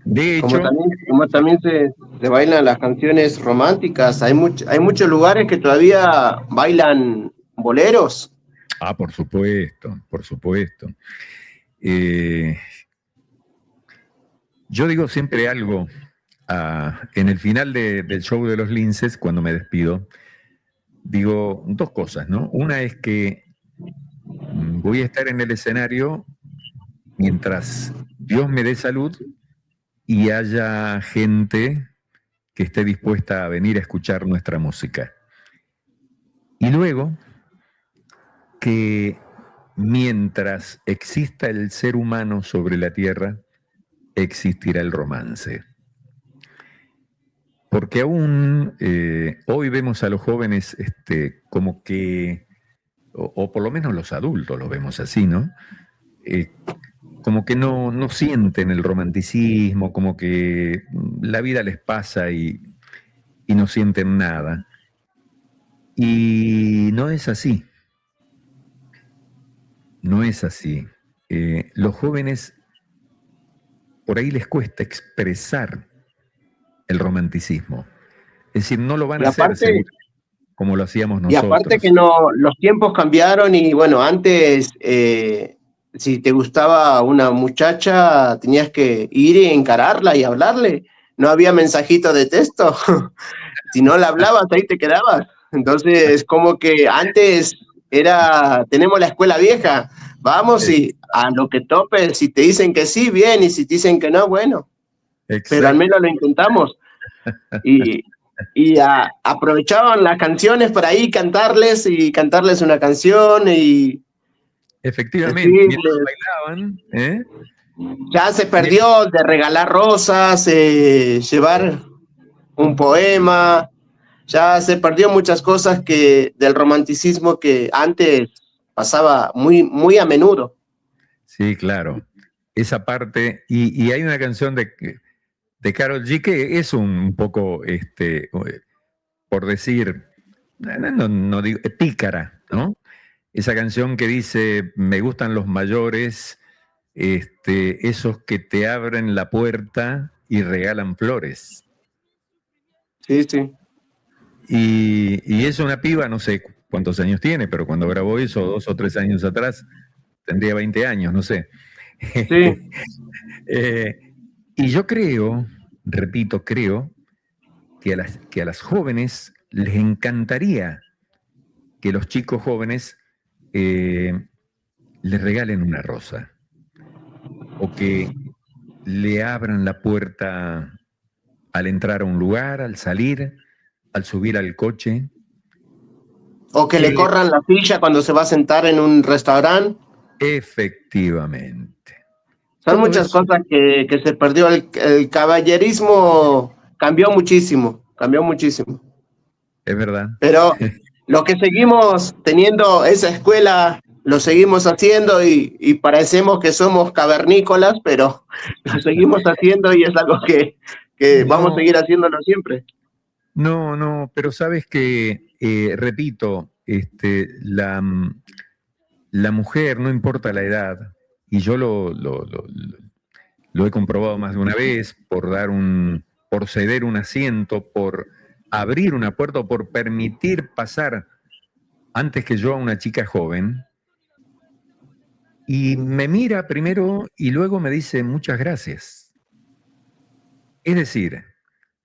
De hecho, como también se bailan las canciones románticas. Hay muchos lugares que todavía bailan boleros. Ah, por supuesto, por supuesto. Yo digo siempre algo en el final del show de los Linces, cuando me despido, digo 2 cosas, ¿no? Una es que voy a estar en el escenario mientras Dios me dé salud y haya gente que esté dispuesta a venir a escuchar nuestra música. Y luego, que mientras exista el ser humano sobre la tierra, existirá el romance. Porque aún hoy vemos a los jóvenes como que, o por lo menos los adultos lo vemos así, ¿no? Como que no sienten el romanticismo, como que la vida les pasa y no sienten nada. Y no es así. No es así. Los jóvenes, por ahí les cuesta expresar el romanticismo. Es decir, no lo van a hacer como lo hacíamos nosotros. Y aparte que los tiempos cambiaron y bueno, antes si te gustaba una muchacha tenías que ir y encararla y hablarle. No había mensajito de texto. Si no la hablabas, ahí te quedabas. Entonces, como que antes tenemos la escuela vieja. Vamos y a lo que tope, si te dicen que sí, bien, y si te dicen que no, bueno. Exacto. Pero al menos lo intentamos. Y aprovechaban las canciones para ahí cantarles una canción y Efectivamente, Sí, mientras bailaban, ¿eh? ya se perdió de regalar rosas, llevar un poema, ya se perdió muchas cosas que del romanticismo que antes pasaba muy, muy a menudo. Sí, claro. Esa parte, y hay una canción de Karol G que es un poco, por decir, no digo, pícara, ¿no? Esa canción que dice, me gustan los mayores, esos que te abren la puerta y regalan flores. Sí, sí. Y es una piba, no sé cuántos años tiene, pero cuando grabó eso, 2 o 3 años atrás, tendría 20 años, no sé. Sí. Y yo creo, repito, creo que a las jóvenes les encantaría que los chicos jóvenes les regalen una rosa o que le abran la puerta al entrar a un lugar, al salir, al subir al coche. O que le corran la silla cuando se va a sentar en un restaurante. Efectivamente. Son Todo muchas eso cosas que se perdió. El caballerismo cambió muchísimo, cambió muchísimo. es verdad. Pero lo que seguimos teniendo esa escuela, lo seguimos haciendo y parecemos que somos cavernícolas, pero lo seguimos haciendo y es algo que vamos a No, seguir haciéndolo siempre. no, pero sabes que, repito, la mujer, no importa la edad, y yo lo he comprobado más de una vez, por ceder un asiento, por abrir una puerta o por permitir pasar antes que yo a una chica joven, y me mira primero y luego me dice muchas gracias. Es decir,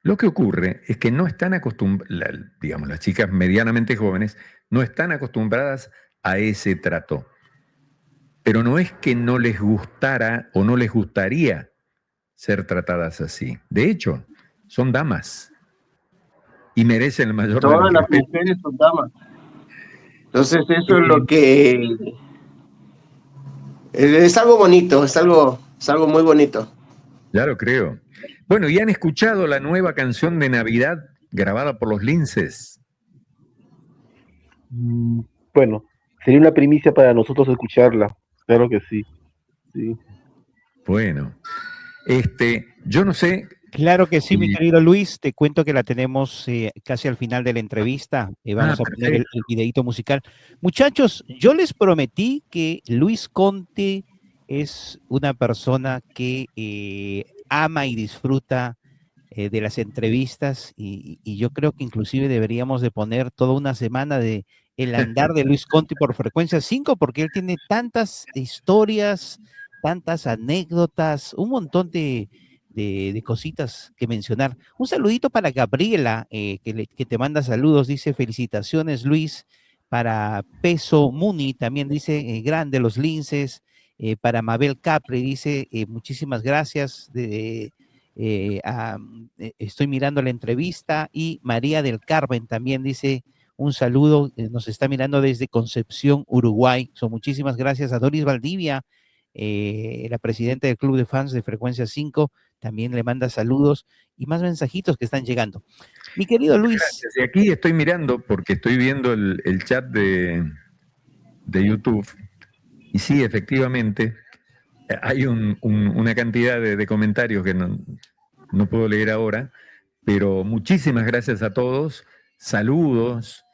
lo que ocurre es que no están acostumbradas, digamos, las chicas medianamente jóvenes no están acostumbradas a ese trato. Pero no es que no les gustara o no les gustaría ser tratadas así. De hecho, son damas y merecen el mayor de los Todas las respetos. mujeres son damas. Entonces eso es Eh, lo que es algo bonito, es algo muy bonito. ya lo creo. Bueno, ¿y han escuchado la nueva canción de Navidad grabada por los Linces? Bueno, sería una primicia para nosotros escucharla. Claro que sí. Sí. Bueno, yo no sé. Claro que sí, mi eh, querido Luis. Te cuento que la tenemos casi al final de la entrevista. Vamos a poner perfecto. el videíto musical. Muchachos, yo les prometí que Luis Conte es una persona que ama y disfruta de las entrevistas y yo creo que inclusive deberíamos de poner toda una semana de el andar de Luis Conte por Frecuencia 5 porque él tiene tantas historias, tantas anécdotas, un montón de cositas que mencionar. Un saludito para Gabriela, que te manda saludos, dice felicitaciones Luis, para Peso Muni, también dice grande los linces, para Mabel Capri, dice muchísimas gracias, estoy mirando la entrevista, y María del Carmen también dice un saludo, nos está mirando desde Concepción, Uruguay. Muchísimas gracias a Doris Valdivia, la presidenta del Club de Fans de Frecuencia 5, también le manda saludos y más mensajitos que están llegando. Mi querido Luis. Gracias. Y aquí estoy mirando porque estoy viendo el chat de YouTube. Y sí, efectivamente, hay una cantidad de comentarios que no puedo leer ahora, pero muchísimas gracias a todos. Saludos.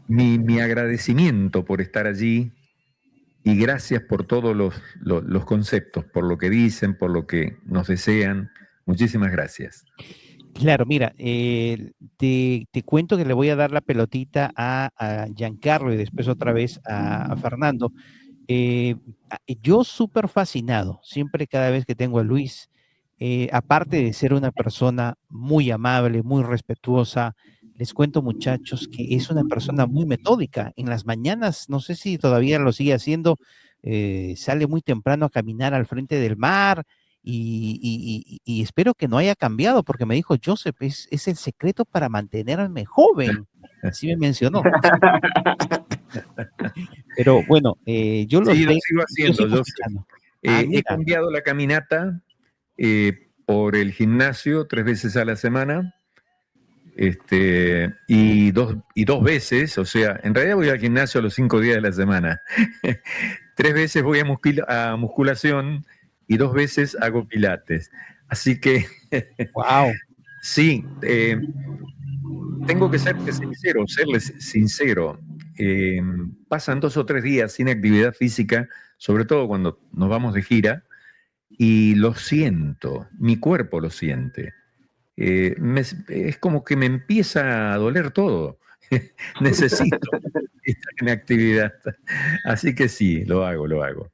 Mi agradecimiento por estar allí y gracias por todos los conceptos, por lo que dicen, por lo que nos desean. Muchísimas gracias. Claro, mira, te cuento que le voy a dar la pelotita a Giancarlo y después otra vez a Fernando. Yo súper fascinado, siempre cada vez que tengo a Luis, aparte de ser una persona muy amable, muy respetuosa, les cuento muchachos que es una persona muy metódica. En las mañanas, no sé si todavía lo sigue haciendo, sale muy temprano a caminar al frente del mar y espero que no haya cambiado porque me dijo Joseph, es el secreto para mantenerme joven. Así me mencionó. Pero bueno, yo los Sí, lo veo, sigo yo haciendo, sigo yo sé. escuchando. He Mira, cambiado la caminata por el gimnasio 3 veces a la semana, y dos veces, o sea, en realidad voy al gimnasio los 5 días de la semana. 3 veces voy a musculación y 2 veces hago pilates. Así que wow, sí, tengo que serles sincero. Eh, Pasan 2 o 3 días sin actividad física, sobre todo cuando nos vamos de gira, y lo siento, mi cuerpo lo siente. Es como que me empieza a doler todo. Necesito estar en actividad. Así que sí, lo hago, lo hago.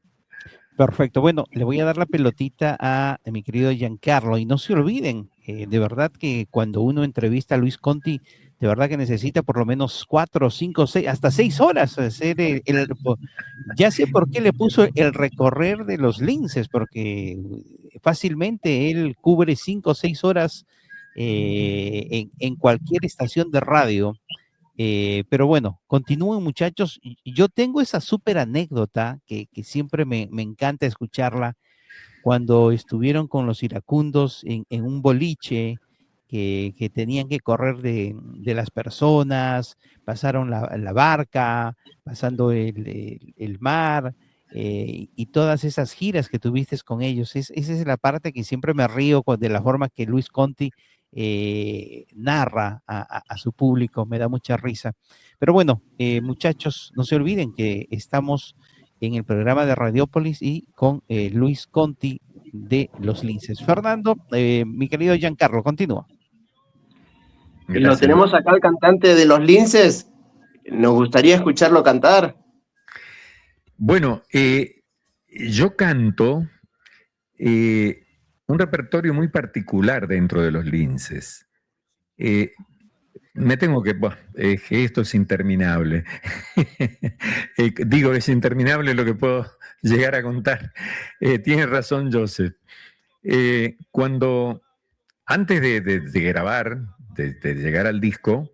perfecto. Bueno, le voy a dar la pelotita a mi querido Giancarlo y no se olviden, de verdad que cuando uno entrevista a Luis Conti, de verdad que necesita por lo menos 4, 5, 6, hasta 6 horas hacer ya sé por qué le puso el recorrer de los linces, porque fácilmente él cubre 5 o 6 horas en cualquier estación de radio. Pero bueno, continúen muchachos. Yo tengo esa súper anécdota que siempre me encanta escucharla cuando estuvieron con los iracundos en un boliche que tenían que correr de las personas, pasaron la barca, pasando el mar, y todas esas giras que tuviste con ellos. Esa es la parte que siempre me río de la forma que Luis Conti narra a su público, me da mucha risa. Pero bueno, muchachos, no se olviden que estamos en el programa de Radiópolis y con Luis Conti de Los Linces. Fernando, mi querido Giancarlo, continúa. Y lo Gracias. tenemos acá, el cantante de Los Linces. Nos gustaría escucharlo cantar. Bueno, yo canto un repertorio muy particular dentro de los linces. Me tengo que, que esto es interminable. Digo, es interminable lo que puedo llegar a contar. Tiene razón Joseph. Cuando, antes de grabar, de llegar al disco,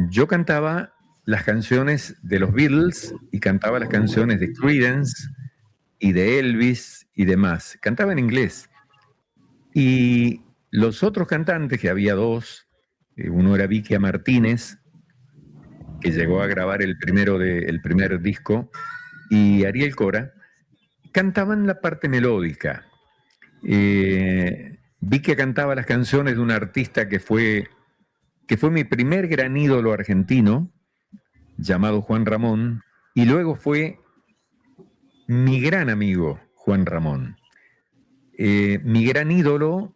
yo cantaba las canciones de los Beatles y cantaba las canciones de Creedence y de Elvis y demás. Cantaba en inglés. Y los otros cantantes, que había dos, uno era Vicky Martínez, que llegó a grabar el primer disco, y Ariel Cora, cantaban la parte melódica. Vicky cantaba las canciones de un artista que fue mi primer gran ídolo argentino, llamado Juan Ramón, y luego fue mi gran amigo Juan Ramón. Mi gran ídolo,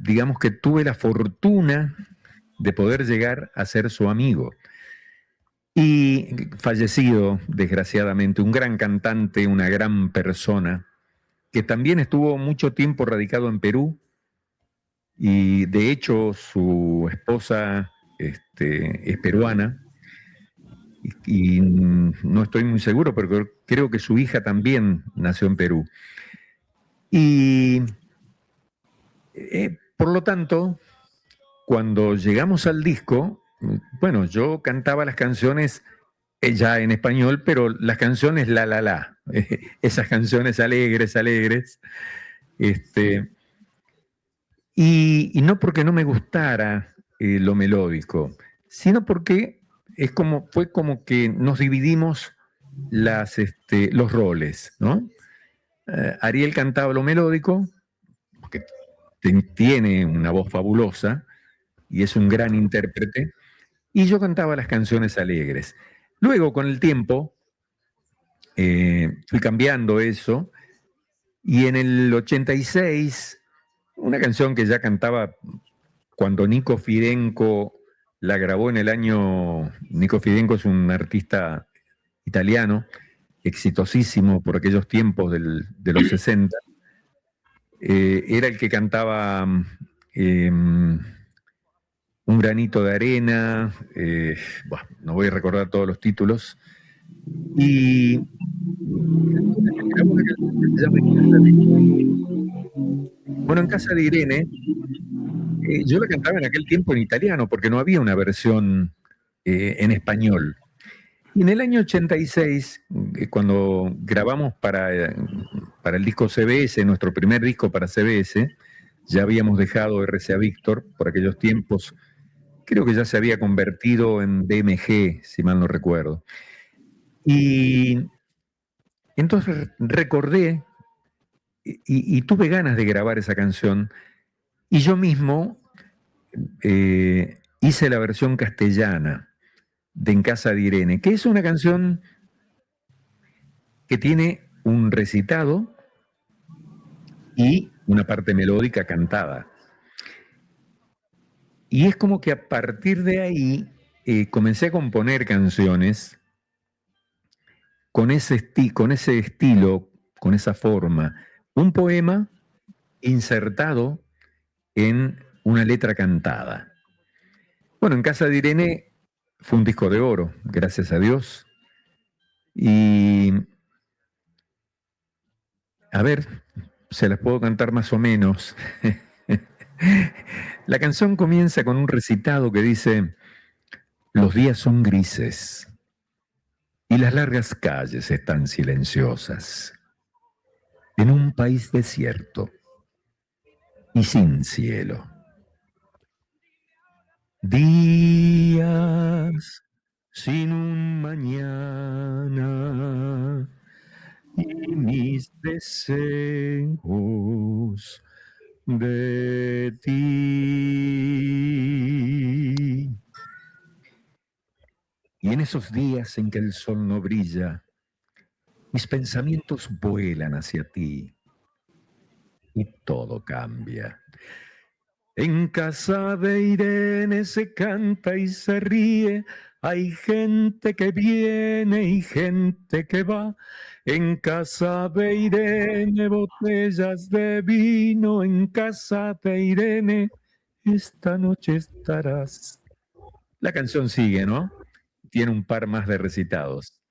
digamos que tuve la fortuna de poder llegar a ser su amigo. Y fallecido, desgraciadamente, un gran cantante, una gran persona, que también estuvo mucho tiempo radicado en Perú, y de hecho su esposa es peruana, y no estoy muy seguro, pero creo que su hija también nació en Perú. Y por lo tanto, cuando llegamos al disco, bueno, yo cantaba las canciones ya en español, pero las canciones la, esas canciones alegres, alegres, y no porque no me gustara lo melódico, sino porque fue como que nos dividimos los roles, ¿no? Ariel cantaba lo melódico, porque tiene una voz fabulosa y es un gran intérprete, y yo cantaba las canciones alegres. Luego, con el tiempo, fui cambiando eso, y en el 86, una canción que ya cantaba cuando Nico Fidenco la grabó en el año. Nico Fidenco es un artista italiano, exitosísimo por aquellos tiempos de los 60. Era el que cantaba Un granito de arena, no voy a recordar todos los títulos. Y grabó una canción que se llama En casa de Irene. Bueno, En casa de Irene Yo la cantaba en aquel tiempo en italiano porque no había una versión en español. Y en el año 86, cuando grabamos para el disco CBS, nuestro primer disco para CBS, ya habíamos dejado RCA Víctor por aquellos tiempos. Creo que ya se había convertido en BMG, si mal no recuerdo. Y entonces recordé y tuve ganas de grabar esa canción. Y yo mismo hice la versión castellana de En Casa de Irene, que es una canción que tiene un recitado y una parte melódica cantada. Y es como que a partir de ahí comencé a componer canciones con ese estilo, con esa forma. Un poema insertado en una letra cantada. Bueno, En Casa de Irene fue un disco de oro, gracias a Dios. Y a ver, se las puedo cantar más o menos. La canción comienza con un recitado que dice: los días son grises y las largas calles están silenciosas en un país desierto y sin cielo. Días sin un mañana y mis deseos de ti. Y en esos días en que el sol no brilla, mis pensamientos vuelan hacia ti y todo cambia. En casa de Irene se canta y se ríe, hay gente que viene y gente que va. En casa de Irene botellas de vino, en casa de Irene esta noche estarás. La canción sigue, ¿no? Tiene un par más de recitados.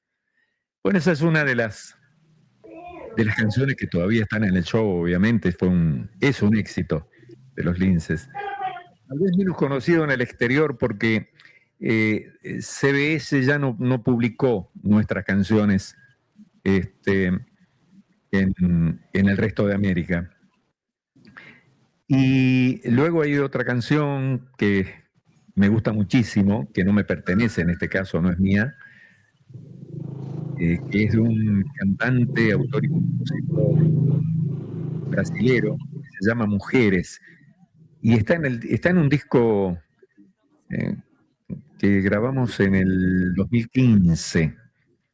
Bueno, esa es una de las canciones que todavía están en el show, obviamente. Es un éxito de los Linces. Tal vez menos conocido en el exterior porque CBS ya no publicó nuestras canciones en el resto de América. Y luego hay otra canción que me gusta muchísimo, que no me pertenece, en este caso no es mía, que es de un cantante, autor y compositor brasilero, que se llama Mujeres, y está en un disco que grabamos en el 2015,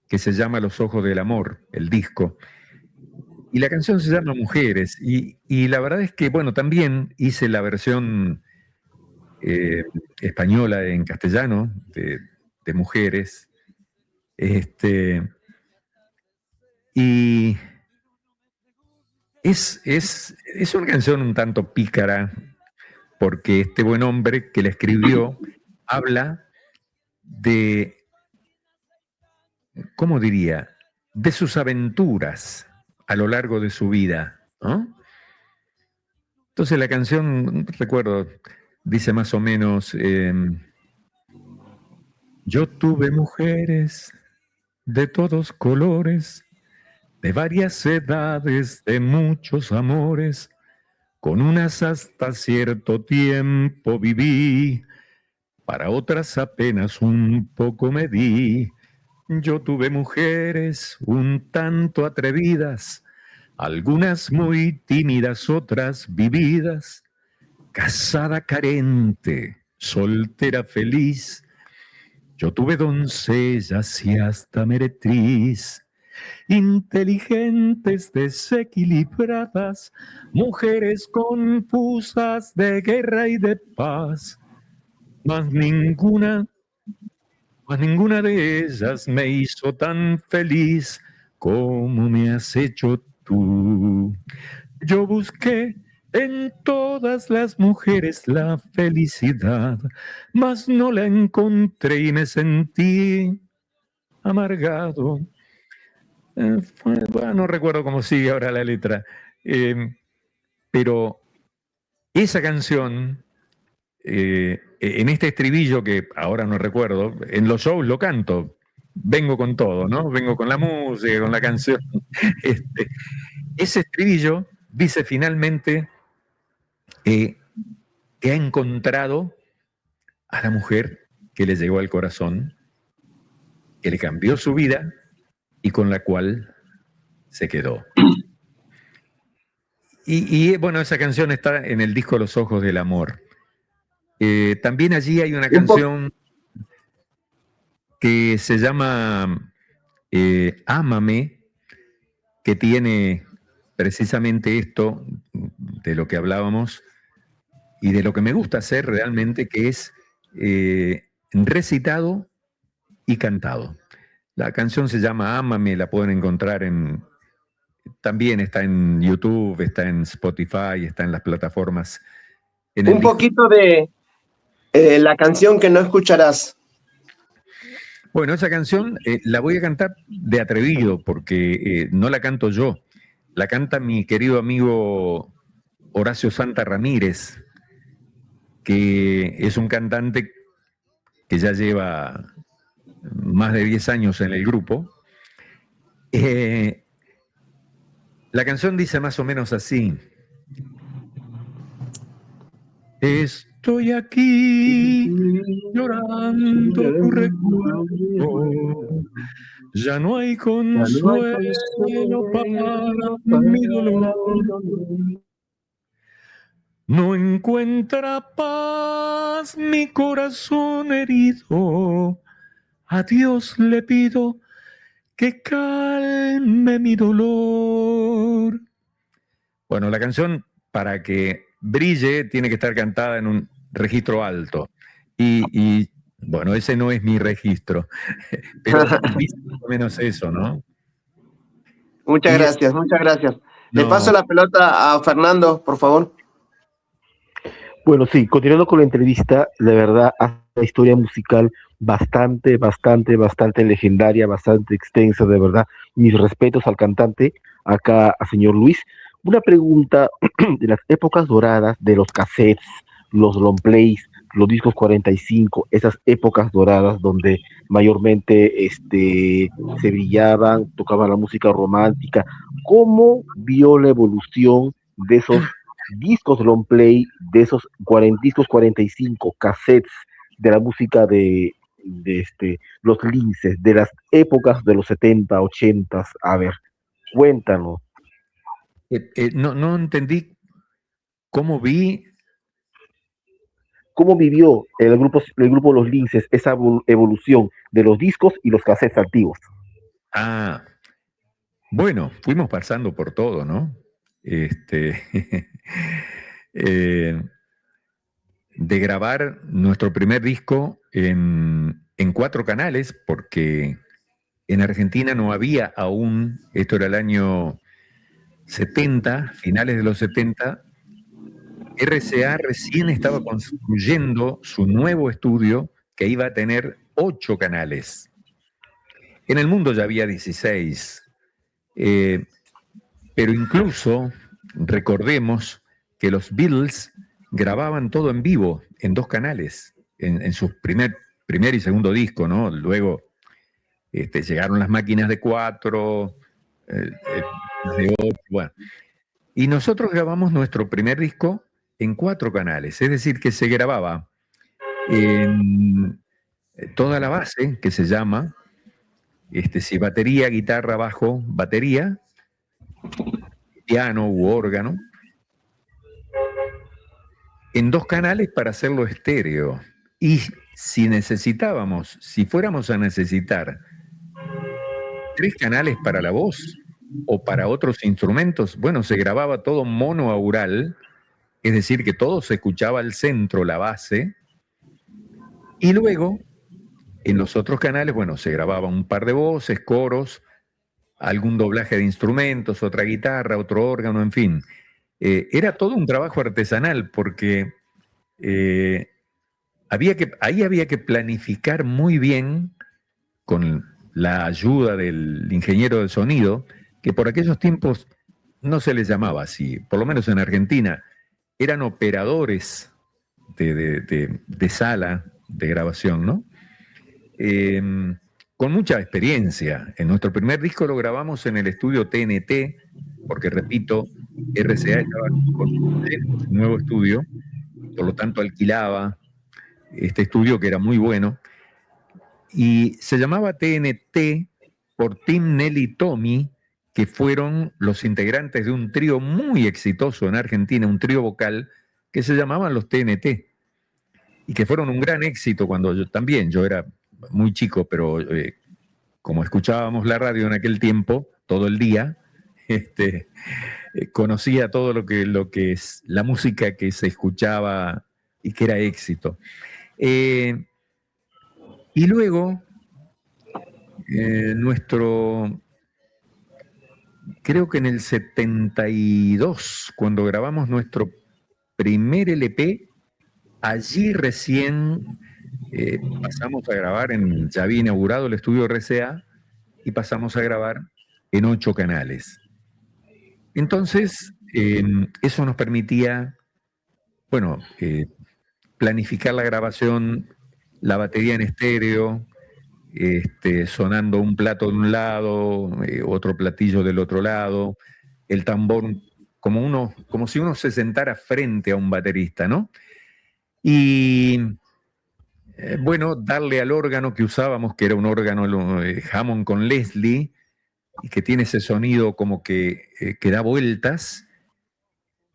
que se llama Los Ojos del Amor, el disco. Y la canción se llama Mujeres, y la verdad es que, bueno, también hice la versión española en castellano de Mujeres, y es una canción un tanto pícara, porque este buen hombre que la escribió habla de, ¿cómo diría?, de sus aventuras a lo largo de su vida, ¿no? Entonces la canción, recuerdo, dice más o menos, yo tuve mujeres de todos colores, de varias edades, de muchos amores, con unas hasta cierto tiempo viví, para otras apenas un poco me di. Yo tuve mujeres un tanto atrevidas, algunas muy tímidas, otras vividas, casada carente, soltera feliz. Yo tuve doncellas y hasta meretriz, inteligentes, desequilibradas, mujeres confusas de guerra y de paz, mas ninguna de ellas me hizo tan feliz como me has hecho tú. Yo busqué en todas las mujeres la felicidad, mas no la encontré y me sentí amargado. No recuerdo cómo sigue ahora la letra, pero esa canción en este estribillo que ahora no recuerdo, en los shows lo canto, vengo con todo, ¿no? Vengo con la música, con la canción. Ese estribillo dice finalmente que ha encontrado a la mujer que le llegó al corazón, que le cambió su vida y con la cual se quedó. Y bueno, esa canción está en el disco Los Ojos del Amor. También allí hay una canción que se llama Ámame, que tiene precisamente esto de lo que hablábamos y de lo que me gusta hacer realmente, que es recitado y cantado. La canción se llama Ámame, la pueden encontrar también está en YouTube, está en Spotify, está en las plataformas. Un poquito de la canción que no escucharás. Bueno, esa canción la voy a cantar de atrevido porque no la canto yo, la canta mi querido amigo Horacio Santa Ramírez, que es un cantante que ya lleva más de 10 años en el grupo. La canción dice más o menos así: estoy aquí llorando tu recuerdo, ya no hay consuelo para mi dolor, no encuentra paz mi corazón herido, a Dios le pido que calme mi dolor. Bueno, la canción, para que brille, tiene que estar cantada en un registro alto. Y bueno, ese no es mi registro, pero dice más o menos eso, ¿no? Muchas gracias, muchas gracias. Le paso la pelota a Fernando, por favor. Bueno, sí, continuando con la entrevista, de verdad, una historia musical bastante legendaria, bastante extensa, de verdad. Mis respetos al cantante, acá a señor Luis. Una pregunta de las épocas doradas de los cassettes, los long plays, los discos 45, esas épocas doradas donde mayormente se brillaban, tocaban la música romántica. ¿Cómo vio la evolución de esos discos long play, de esos discos 45, cassettes de la música de los linces, de las épocas de los 70, 80? A ver, cuéntanos. No entendí cómo vi. ¿Cómo vivió el grupo Los Linces esa evolución de los discos y los cassettes antiguos? Bueno, fuimos pasando por todo, ¿no? De grabar nuestro primer disco en 4 canales, porque en Argentina no había aún, esto era el año 70, finales de los 70, RCA recién estaba construyendo su nuevo estudio que iba a tener 8 canales. En el mundo ya había 16, pero incluso recordemos que los Beatles grababan todo en vivo en 2 canales, en su primer y segundo disco, ¿no? Luego llegaron las máquinas de 4, de 8, bueno. Y nosotros grabamos nuestro primer disco en 4 canales, es decir, que se grababa en toda la base, que se llama, si batería, guitarra, bajo, batería, piano u órgano, en 2 canales para hacerlo estéreo. Y si fuéramos a necesitar 3 canales para la voz o para otros instrumentos, bueno, se grababa todo monoaural, es decir, que todo se escuchaba al centro, la base, y luego en los otros canales, bueno, se grababa un par de voces, coros, algún doblaje de instrumentos, otra guitarra, otro órgano, en fin. Era todo un trabajo artesanal porque ahí había que planificar muy bien con la ayuda del ingeniero de sonido, que por aquellos tiempos no se les llamaba así, por lo menos en Argentina, eran operadores de sala de grabación, ¿no? Con mucha experiencia. En nuestro primer disco lo grabamos en el estudio TNT, porque repito, RCA estaba con un nuevo estudio, por lo tanto alquilaba este estudio que era muy bueno, y se llamaba TNT por Tim, Nelly y Tommy, que fueron los integrantes de un trío muy exitoso en Argentina, un trío vocal que se llamaban los TNT, y que fueron un gran éxito cuando yo era muy chico, pero como escuchábamos la radio en aquel tiempo, todo el día, conocía todo lo que es la música que se escuchaba y que era éxito. Y luego, creo que en el 72, cuando grabamos nuestro primer LP, allí recién pasamos a grabar, ya había inaugurado el estudio RCA, y pasamos a grabar en 8 canales. Entonces, eso nos permitía, bueno, planificar la grabación, la batería en estéreo, sonando un plato de un lado, otro platillo del otro lado, el tambor como si uno se sentara frente a un baterista, ¿no? Y bueno, darle al órgano que usábamos, que era un órgano Hammond con Leslie, y que tiene ese sonido como que da vueltas,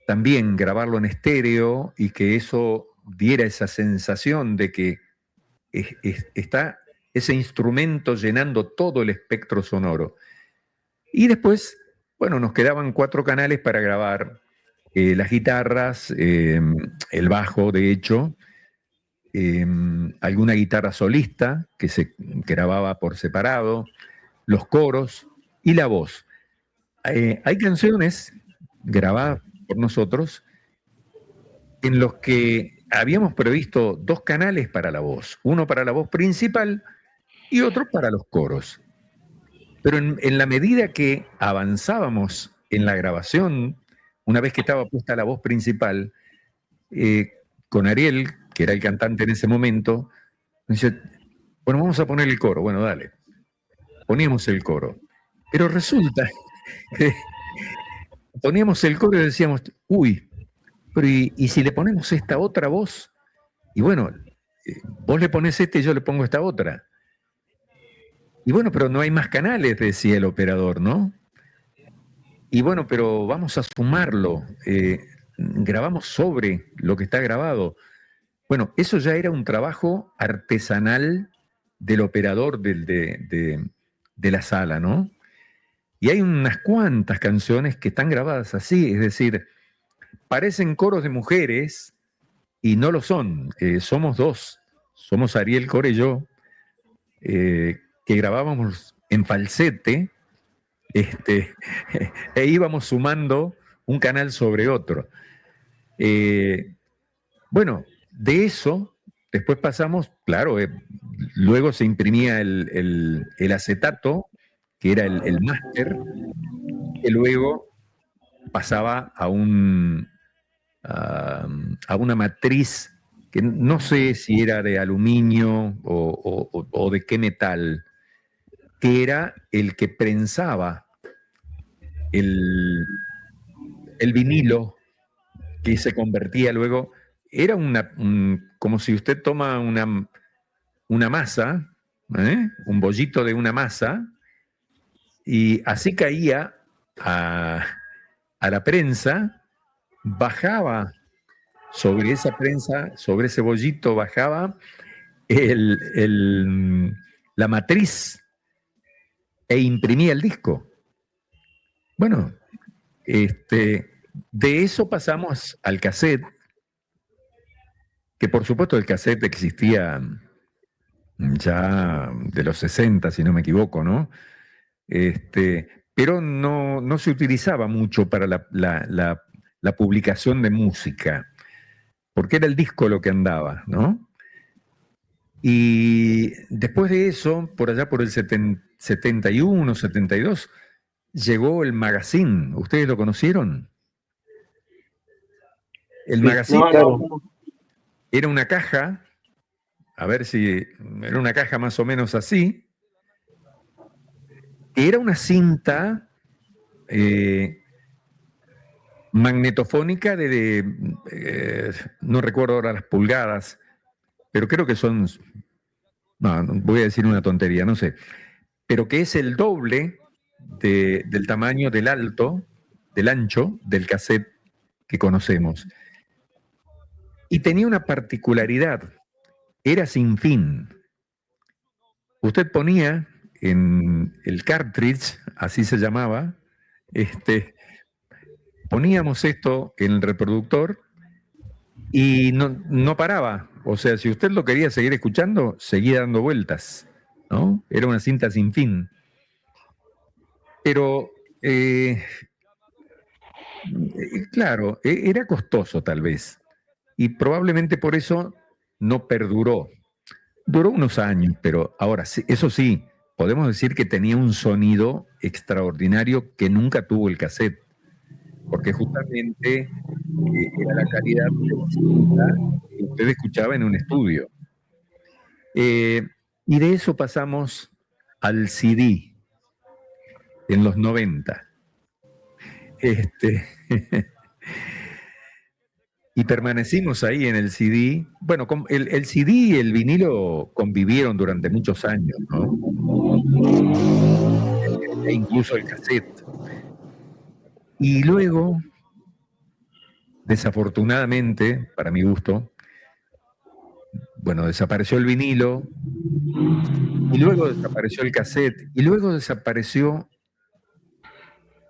también grabarlo en estéreo y que eso diera esa sensación de que está ese instrumento llenando todo el espectro sonoro. Y después, bueno, nos quedaban 4 canales para grabar las guitarras, el bajo, de hecho, alguna guitarra solista que se grababa por separado, los coros y la voz. Hay canciones grabadas por nosotros en los que habíamos previsto 2 canales para la voz, uno para la voz principal y otro para los coros. Pero en la medida que avanzábamos en la grabación, una vez que estaba puesta la voz principal, con Ariel, que era el cantante en ese momento, me dice, bueno, vamos a poner el coro. Bueno, dale. Poníamos el coro. Pero resulta que poníamos el coro y decíamos, uy, pero ¿y si le ponemos esta otra voz? Y bueno, vos le pones este y yo le pongo esta otra. Y bueno, pero no hay más canales, decía el operador, ¿no? Y bueno, pero vamos a sumarlo. Grabamos sobre lo que está grabado. Bueno, eso ya era un trabajo artesanal del operador de la sala, ¿no? Y hay unas cuantas canciones que están grabadas así, es decir, parecen coros de mujeres y no lo son. Somos 2, somos Ariel Core y yo, que grabábamos en falsete, e íbamos sumando un canal sobre otro. Bueno, de eso, después pasamos, claro, luego se imprimía el acetato, que era el máster, que luego pasaba a una matriz que no sé si era de aluminio o de qué metal, que era el que prensaba el vinilo, que se convertía luego, era como si usted toma una masa, un bollito de una masa, y así caía a la prensa, bajaba sobre esa prensa, sobre ese bollito, bajaba la matriz e imprimía el disco. Bueno, de eso pasamos al cassette, que por supuesto el cassette existía ya de los 60, si no me equivoco, ¿no? Pero no se utilizaba mucho para la publicación de música, porque era el disco lo que andaba, ¿no? Y después de eso, por allá por el 71, 72, llegó el magazine. ¿Ustedes lo conocieron? El magazine. No, no. Era una caja, a ver si era una caja más o menos así, que era una cinta magnetofónica no recuerdo ahora las pulgadas, pero creo que son, no, voy a decir una tontería, no sé, pero que es el doble del tamaño del ancho del cassette que conocemos. Y tenía una particularidad, era sin fin. Usted ponía en el cartridge, así se llamaba, poníamos esto en el reproductor y no paraba. O sea, si usted lo quería seguir escuchando, seguía dando vueltas, ¿no? Era una cinta sin fin. Pero, claro, era costoso tal vez. Y probablemente por eso no perduró. Duró unos años, pero ahora, eso sí, podemos decir que tenía un sonido extraordinario que nunca tuvo el cassette, porque justamente era la calidad de la cinta que usted escuchaba en un estudio. Y de eso pasamos al CD en los 90. Y permanecimos ahí en el CD. Bueno, el CD y el vinilo convivieron durante muchos años, ¿no? E incluso el cassette. Y luego, desafortunadamente, para mi gusto, bueno, desapareció el vinilo, y luego desapareció el cassette, y luego desapareció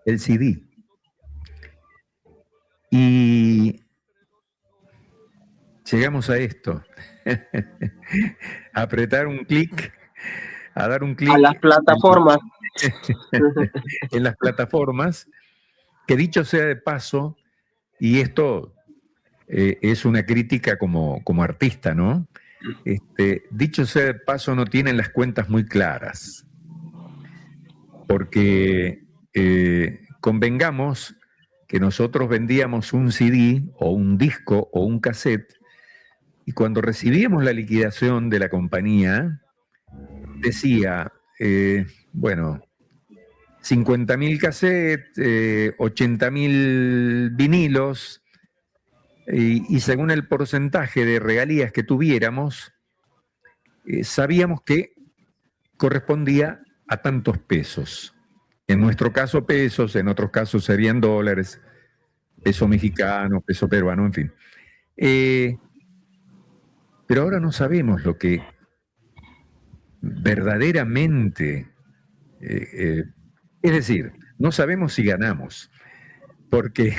el CD. Y llegamos a esto. A apretar un clic, a dar un clic. A las plataformas. En las plataformas, que dicho sea de paso, y esto es una crítica como artista, ¿no? Dicho sea de paso, no tienen las cuentas muy claras, porque convengamos que nosotros vendíamos un CD o un disco o un cassette, y cuando recibíamos la liquidación de la compañía, decía, bueno, 50.000 cassettes, 80.000 vinilos, y según el porcentaje de regalías que tuviéramos, sabíamos que correspondía a tantos pesos. En nuestro caso pesos, en otros casos serían dólares, peso mexicano, peso peruano, en fin. Pero ahora no sabemos lo que verdaderamente, es decir, no sabemos si ganamos, porque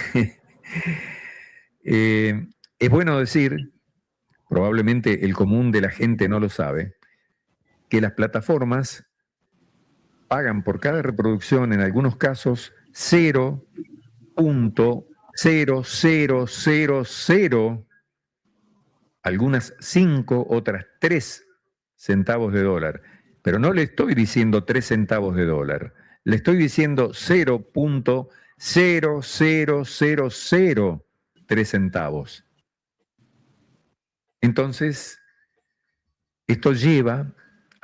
es bueno decir, probablemente el común de la gente no lo sabe, que las plataformas pagan por cada reproducción, en algunos casos, 0.0000, algunas 5, otras 3 centavos de dólar. Pero no le estoy diciendo 3 centavos de dólar, le estoy diciendo 0.00003 centavos. Entonces, esto lleva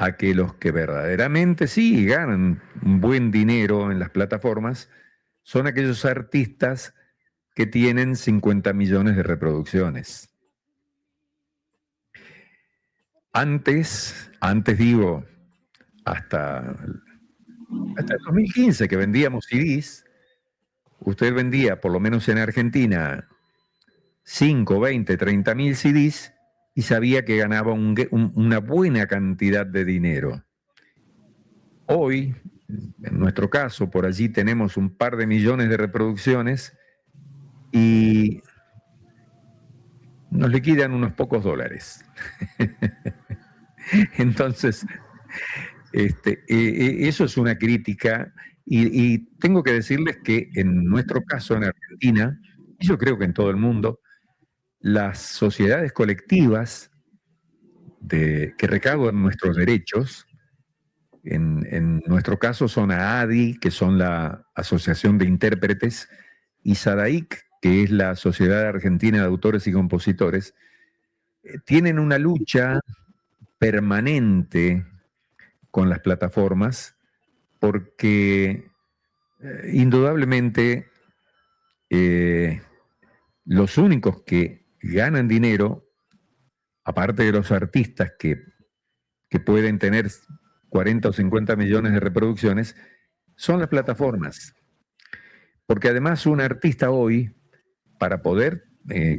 a que los que verdaderamente sí ganan un buen dinero en las plataformas son aquellos artistas que tienen 50 millones de reproducciones. Antes digo, hasta el 2015 que vendíamos CDs, usted vendía, por lo menos en Argentina, 5, 20, 30.000 CDs y sabía que ganaba una buena cantidad de dinero. Hoy, en nuestro caso, por allí tenemos un par de millones de reproducciones y nos liquidan unos pocos dólares. Entonces, eso es una crítica y tengo que decirles que en nuestro caso en Argentina, y yo creo que en todo el mundo, las sociedades colectivas que recaudan nuestros derechos, en nuestro caso son AADI, que son la Asociación de Intérpretes, y SADAIC, que es la Sociedad Argentina de Autores y Compositores, tienen una lucha permanente con las plataformas porque indudablemente los únicos que ganan dinero, aparte de los artistas que pueden tener 40 o 50 millones de reproducciones, son las plataformas. Porque además un artista hoy, para poder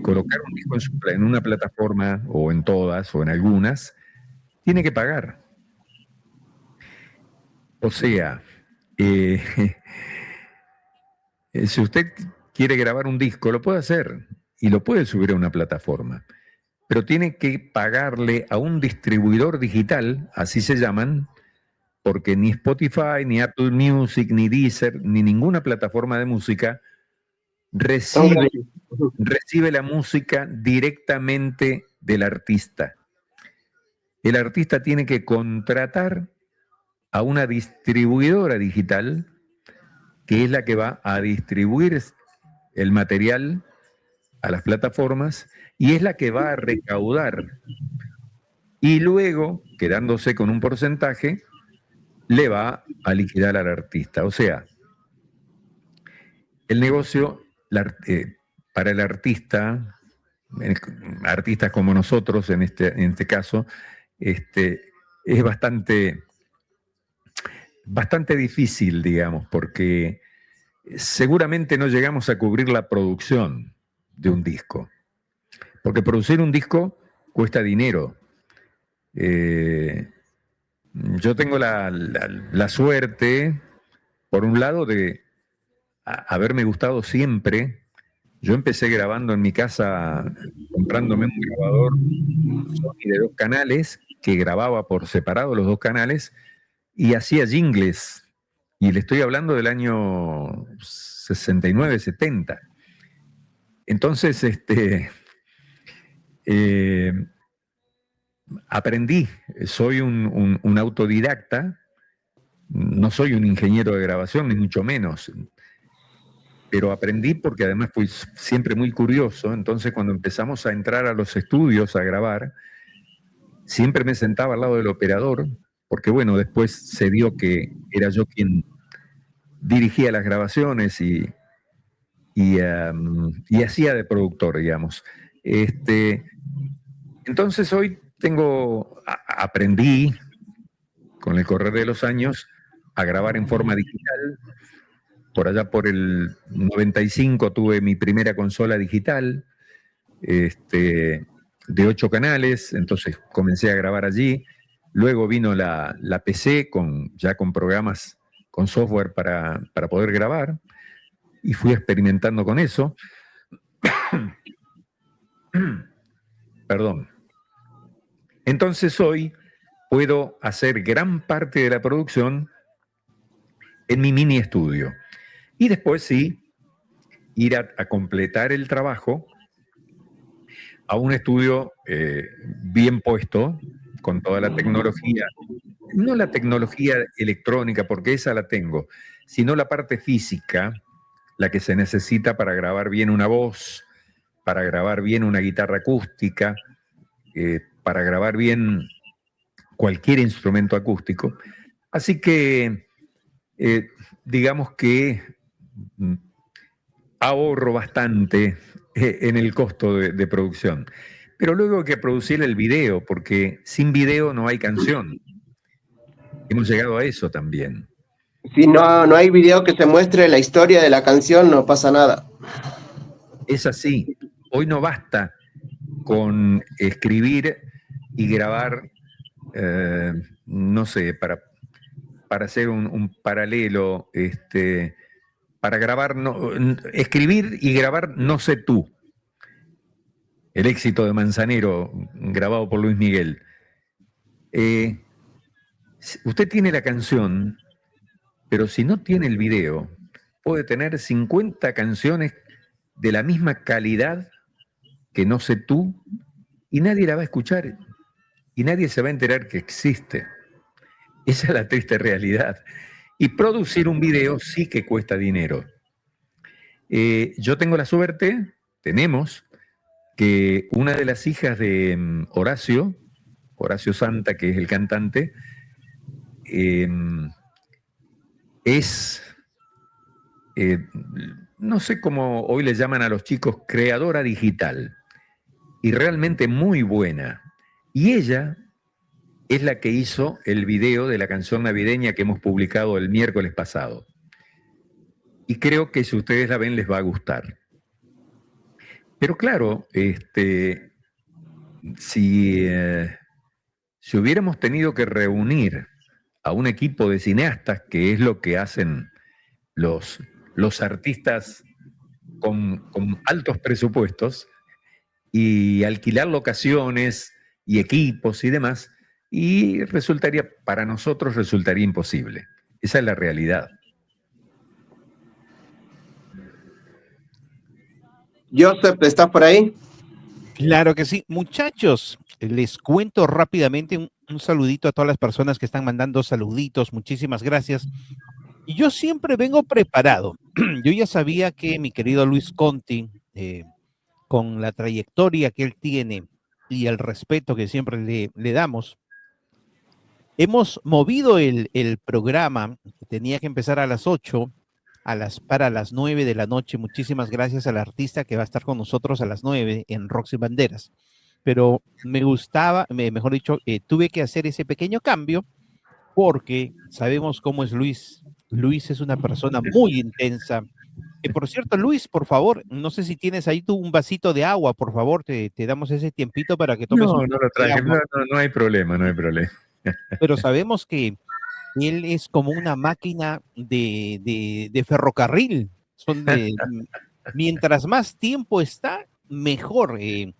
colocar un disco en una plataforma, o en todas, o en algunas, tiene que pagar. O sea, si usted quiere grabar un disco, lo puede hacer y lo puede subir a una plataforma, pero tiene que pagarle a un distribuidor digital, así se llaman, porque ni Spotify, ni Apple Music, ni Deezer, ni ninguna plataforma de música recibe la música directamente del artista. El artista tiene que contratar a una distribuidora digital, que es la que va a distribuir el material a las plataformas y es la que va a recaudar. Y luego, quedándose con un porcentaje, le va a liquidar al artista. O sea, el negocio para el artista, artistas como nosotros en este caso, es bastante difícil, digamos, porque seguramente no llegamos a cubrir la producción de un disco, porque producir un disco cuesta dinero. Yo tengo la suerte, por un lado, de haberme gustado siempre. Yo empecé grabando en mi casa, comprándome un grabador Sony de 2 canales, que grababa por separado los 2 canales, y hacía jingles. Y le estoy hablando del año 69, 70. Entonces, aprendí, soy un autodidacta, no soy un ingeniero de grabación, ni mucho menos, pero aprendí porque además fui siempre muy curioso. Entonces, cuando empezamos a entrar a los estudios a grabar, siempre me sentaba al lado del operador, porque bueno, después se dio que era yo quien dirigía las grabaciones y hacía de productor, digamos. Entonces hoy aprendí con el correr de los años a grabar en forma digital. Por allá por el 95 tuve mi primera consola digital, de 8 canales, entonces comencé a grabar allí. Luego vino la PC ya con programas, con software para poder grabar, y fui experimentando con eso. Perdón. Entonces hoy puedo hacer gran parte de la producción en mi mini estudio. Y después sí, ir a completar el trabajo a un estudio bien puesto, con toda la tecnología. No la tecnología electrónica, porque esa la tengo, sino la parte física, la que se necesita para grabar bien una voz, para grabar bien una guitarra acústica, para grabar bien cualquier instrumento acústico. Así que digamos que ahorro bastante en el costo de producción. Pero luego hay que producir el video, porque sin video no hay canción. Hemos llegado a eso también. Si no hay video que te muestre la historia de la canción, no pasa nada. Es así. Hoy no basta con escribir y grabar, no sé, para hacer un paralelo, para grabar, escribir y grabar No sé tú, el éxito de Manzanero, grabado por Luis Miguel. Usted tiene la canción, pero si no tiene el video, puede tener 50 canciones de la misma calidad que No sé tú, y nadie la va a escuchar, y nadie se va a enterar que existe. Esa es la triste realidad. Y producir un video sí que cuesta dinero. Yo tengo la suerte, tenemos, que una de las hijas de Horacio Santa, que es el cantante, es, no sé cómo hoy le llaman a los chicos, creadora digital, y realmente muy buena. Y ella es la que hizo el video de la canción navideña que hemos publicado el miércoles pasado. Y creo que si ustedes la ven les va a gustar. Pero claro, si hubiéramos tenido que reunir a un equipo de cineastas, que es lo que hacen los artistas con altos presupuestos, y alquilar locaciones y equipos y demás, y para nosotros resultaría imposible. Esa es la realidad. Joseph, ¿estás por ahí? Claro que sí. Muchachos, les cuento rápidamente un saludito a todas las personas que están mandando saluditos. Muchísimas gracias. Y yo siempre vengo preparado. Yo ya sabía que mi querido Luis Conti, con la trayectoria que él tiene y el respeto que siempre le damos, hemos movido el programa, que tenía que empezar a las 8, para las 9 de la noche. Muchísimas gracias al artista que va a estar con nosotros a las 9 en Roxy Banderas. Pero me gustaba, mejor dicho, tuve que hacer ese pequeño cambio porque sabemos cómo es Luis. Luis es una persona muy intensa. Por cierto, Luis, por favor, no sé si tienes ahí tú un vasito de agua, por favor, te damos ese tiempito para que tomes un No poco lo de traje, agua. no hay problema, no hay problema. Pero sabemos que él es como una máquina de ferrocarril. Mientras más tiempo está, mejor. Y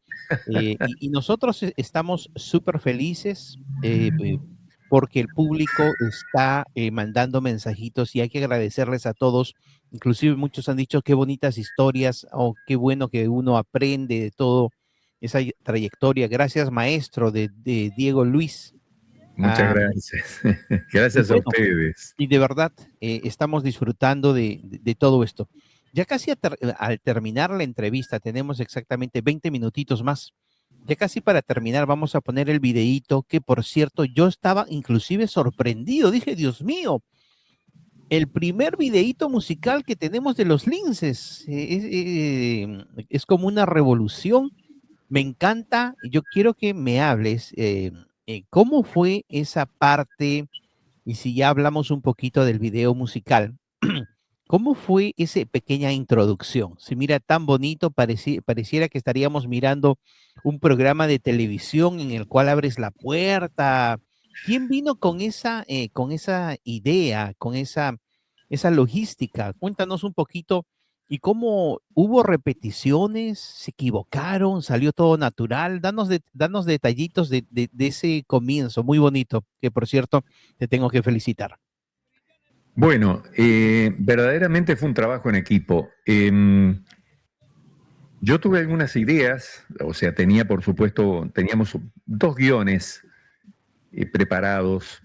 nosotros estamos súper felices porque el público está mandando mensajitos y hay que agradecerles a todos. Inclusive muchos han dicho qué bonitas historias o qué bueno que uno aprende de todo esa trayectoria. Gracias, maestro de Diego Luis. Muchas gracias. Y Gracias a bueno, ustedes. y de verdad estamos disfrutando de todo esto. Ya casi al terminar la entrevista, tenemos exactamente 20 minutitos más. Ya casi para terminar, vamos a poner el videíto que, por cierto, yo estaba inclusive sorprendido. Dije, Dios mío, el primer videíto musical que tenemos de los Linces. Es como una revolución. Me encanta. Yo quiero que me hables cómo fue esa parte y si ya hablamos un poquito del video musical. ¿Cómo fue esa pequeña introducción? Se mira tan bonito, pareciera que estaríamos mirando un programa de televisión en el cual abres la puerta. ¿Quién vino con esa idea, con esa logística? Cuéntanos un poquito y cómo hubo repeticiones, se equivocaron, salió todo natural. Danos detallitos de ese comienzo muy bonito, que por cierto te tengo que felicitar. Bueno, verdaderamente fue un trabajo en equipo. Yo tuve algunas ideas, o sea, teníamos 2 guiones preparados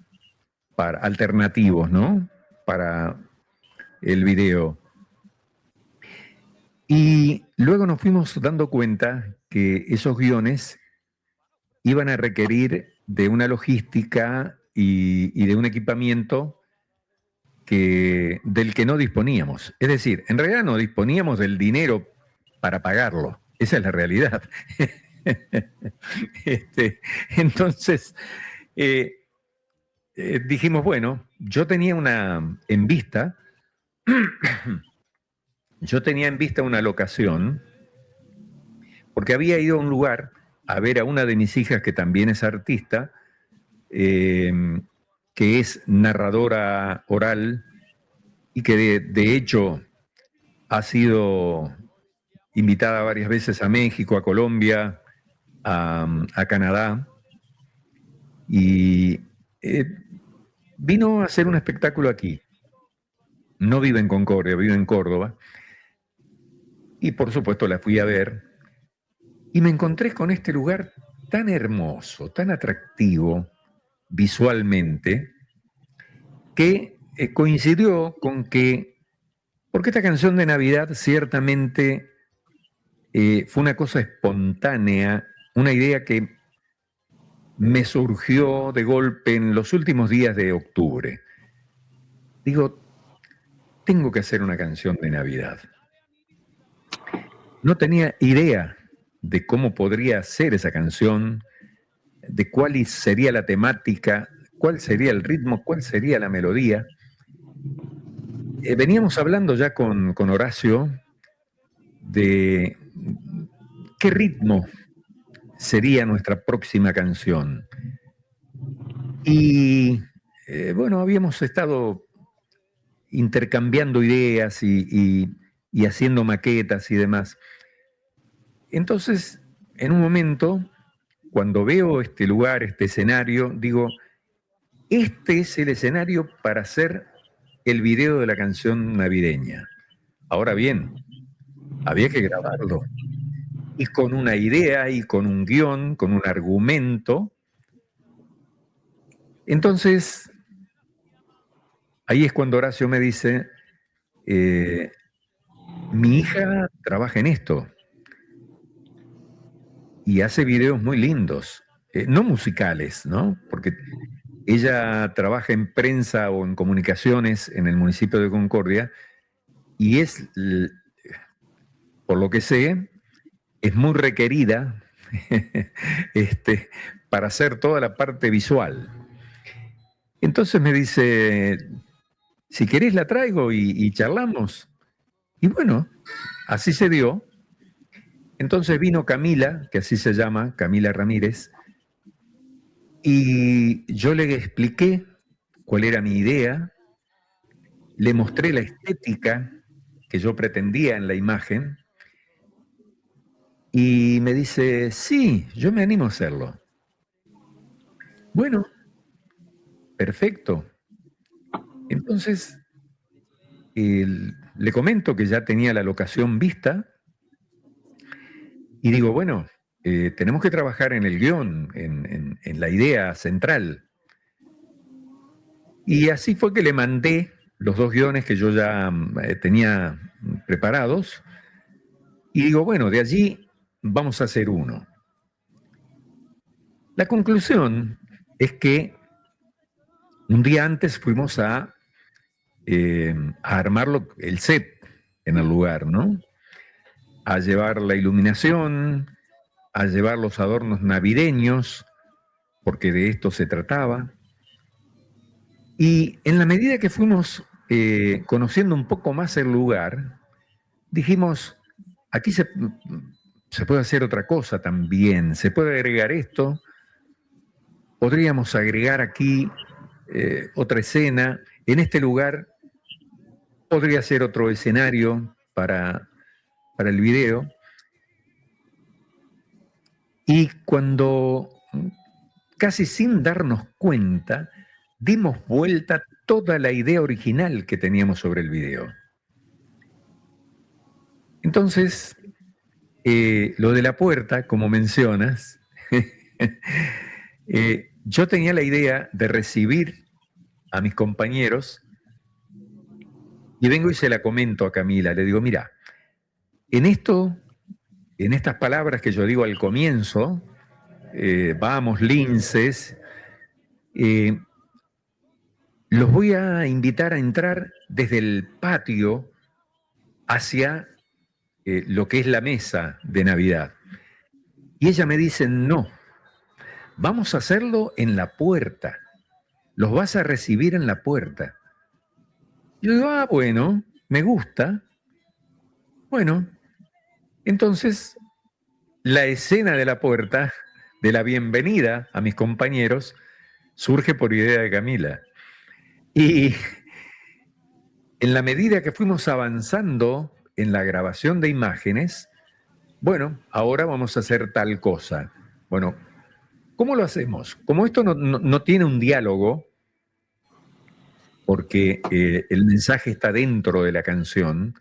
alternativos, ¿no? Para el video. Y luego nos fuimos dando cuenta que esos guiones iban a requerir de una logística y de un equipamiento del que no disponíamos. Es decir, en realidad no disponíamos del dinero para pagarlo. Esa es la realidad. Entonces, dijimos, bueno, yo tenía en vista una locación, porque había ido a un lugar a ver a una de mis hijas que también es artista, que es narradora oral y que de hecho ha sido invitada varias veces a México, a Colombia, a Canadá, y vino a hacer un espectáculo aquí. No vive en Concordia, vive en Córdoba, y por supuesto la fui a ver, y me encontré con este lugar tan hermoso, tan atractivo visualmente, que coincidió con que, porque esta canción de Navidad ciertamente fue una cosa espontánea, una idea que me surgió de golpe en los últimos días de octubre. Digo, tengo que hacer una canción de Navidad. No tenía idea de cómo podría ser esa canción, de cuál sería la temática, cuál sería el ritmo, cuál sería la melodía. Veníamos hablando ya con Horacio de qué ritmo sería nuestra próxima canción. Y bueno, habíamos estado intercambiando ideas y haciendo maquetas y demás. Entonces, en un momento, cuando veo este lugar, este escenario, digo, este es el escenario para hacer el video de la canción navideña. Ahora bien, había que grabarlo. Y con una idea y con un guión, con un argumento. Entonces, ahí es cuando Horacio me dice, mi hija trabaja en esto y hace videos muy lindos, no musicales, ¿no? Porque ella trabaja en prensa o en comunicaciones en el municipio de Concordia y es, por lo que sé, es muy requerida para hacer toda la parte visual. Entonces me dice, si querés la traigo y charlamos. Y bueno, así se dio. Entonces vino Camila, que así se llama, Camila Ramírez, y yo le expliqué cuál era mi idea, le mostré la estética que yo pretendía en la imagen, y me dice, sí, yo me animo a hacerlo. Bueno, perfecto. Entonces, le comento que ya tenía la locación vista, y digo, bueno, tenemos que trabajar en el guión, en la idea central. Y así fue que le mandé los 2 guiones que yo ya tenía preparados. Y digo, bueno, de allí vamos a hacer uno. La conclusión es que un día antes fuimos a armar el set en el lugar, ¿no? A llevar la iluminación, a llevar los adornos navideños, porque de esto se trataba. Y en la medida que fuimos conociendo un poco más el lugar, dijimos, aquí se puede hacer otra cosa también, se puede agregar esto, podríamos agregar aquí otra escena, en este lugar podría ser otro escenario para el video. Y cuando, casi sin darnos cuenta, dimos vuelta toda la idea original que teníamos sobre el video. Entonces, lo de la puerta, como mencionas, yo tenía la idea de recibir a mis compañeros y vengo y se la comento a Camila. Le digo, mira, en estas palabras que yo digo al comienzo, vamos, linces, los voy a invitar a entrar desde el patio hacia lo que es la mesa de Navidad. Y ella me dice, no, vamos a hacerlo en la puerta. Los vas a recibir en la puerta. Yo digo, bueno, me gusta. Bueno, entonces la escena de la puerta, de la bienvenida a mis compañeros, surge por idea de Camila. Y en la medida que fuimos avanzando en la grabación de imágenes, bueno, ahora vamos a hacer tal cosa. Bueno, ¿cómo lo hacemos? Como esto no tiene un diálogo, porque el mensaje está dentro de la canción,